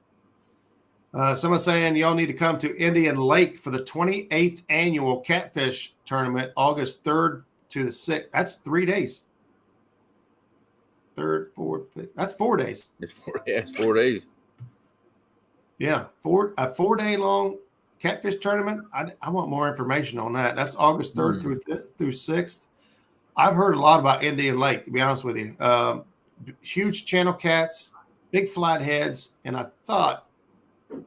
Someone's saying y'all need to come to Indian Lake for the 28th annual Catfish Tournament, August 3rd to the 6th. That's 3 days. 3rd, 4th, 5th. That's 4 days. It's 4 days. Yeah, a 4-day long catfish tournament. I want more information on that. That's August 3rd through 6th. I've heard a lot about Indian Lake, to be honest with you. Huge channel cats, big flatheads, and I thought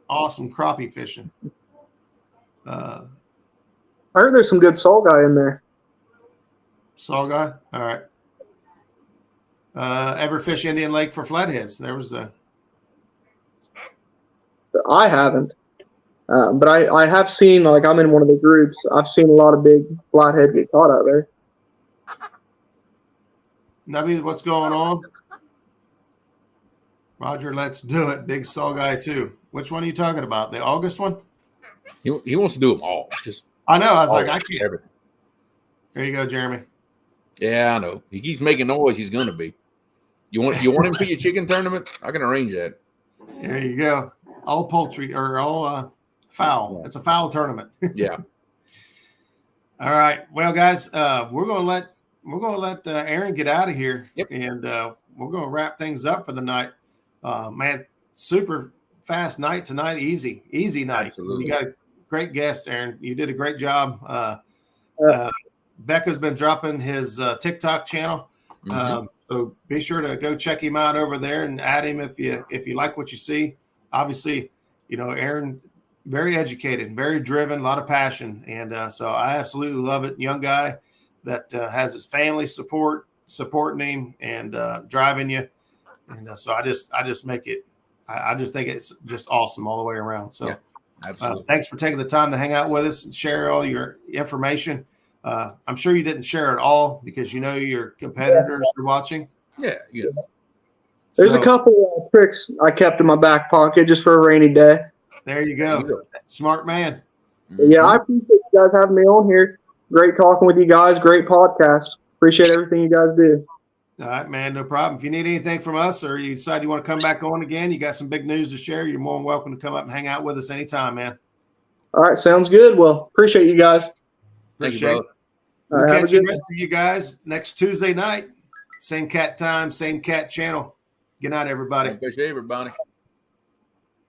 awesome crappie fishing. I heard there's some good saw guy in there. Saw guy? All right. Ever fish Indian Lake for flatheads? There was I haven't, but I have seen, I'm in one of the groups. I've seen a lot of big flathead get caught out there. Nubby, what's going on? Roger, let's do it. Big saw guy too. Which one are you talking about? The August one? He wants to do them all. I know. I was like, I can't. Everything. There you go, Jeremy. Yeah, I know. He keeps making noise. He's going to be. You want him for your chicken tournament? I can arrange that. There you go. All poultry or all fowl. Yeah. It's a fowl tournament. Yeah. All right. Well, guys, we're gonna let Aaron get out of here, and we're gonna wrap things up for the night. Man, super fast night tonight. Easy night. Absolutely. You got a great guest, Aaron. You did a great job. Becca's been dropping his TikTok channel. So be sure to go check him out over there and add him if you like what you see. Obviously, Aaron, very educated, very driven, a lot of passion. And so I absolutely love it. Young guy, that has his family supporting him and driving you. And so I just make it. I just think it's just awesome all the way around. So, absolutely. Thanks for taking the time to hang out with us and share all your information. I'm sure you didn't share it all because your competitors are watching. Yeah. There's a couple tricks I kept in my back pocket just for a rainy day. There you go. Smart man. Yeah, I appreciate you guys having me on here. Great talking with you guys. Great podcast. Appreciate everything you guys do. All right, man. No problem. If you need anything from us or you decide you want to come back on again, you got some big news to share, you're more than welcome to come up and hang out with us anytime, man. All right. Sounds good. Well, appreciate you guys. Thank you, brother. We'll catch the rest of you guys next Tuesday night. Same cat time, same cat channel. Good night, everybody. Appreciate everybody.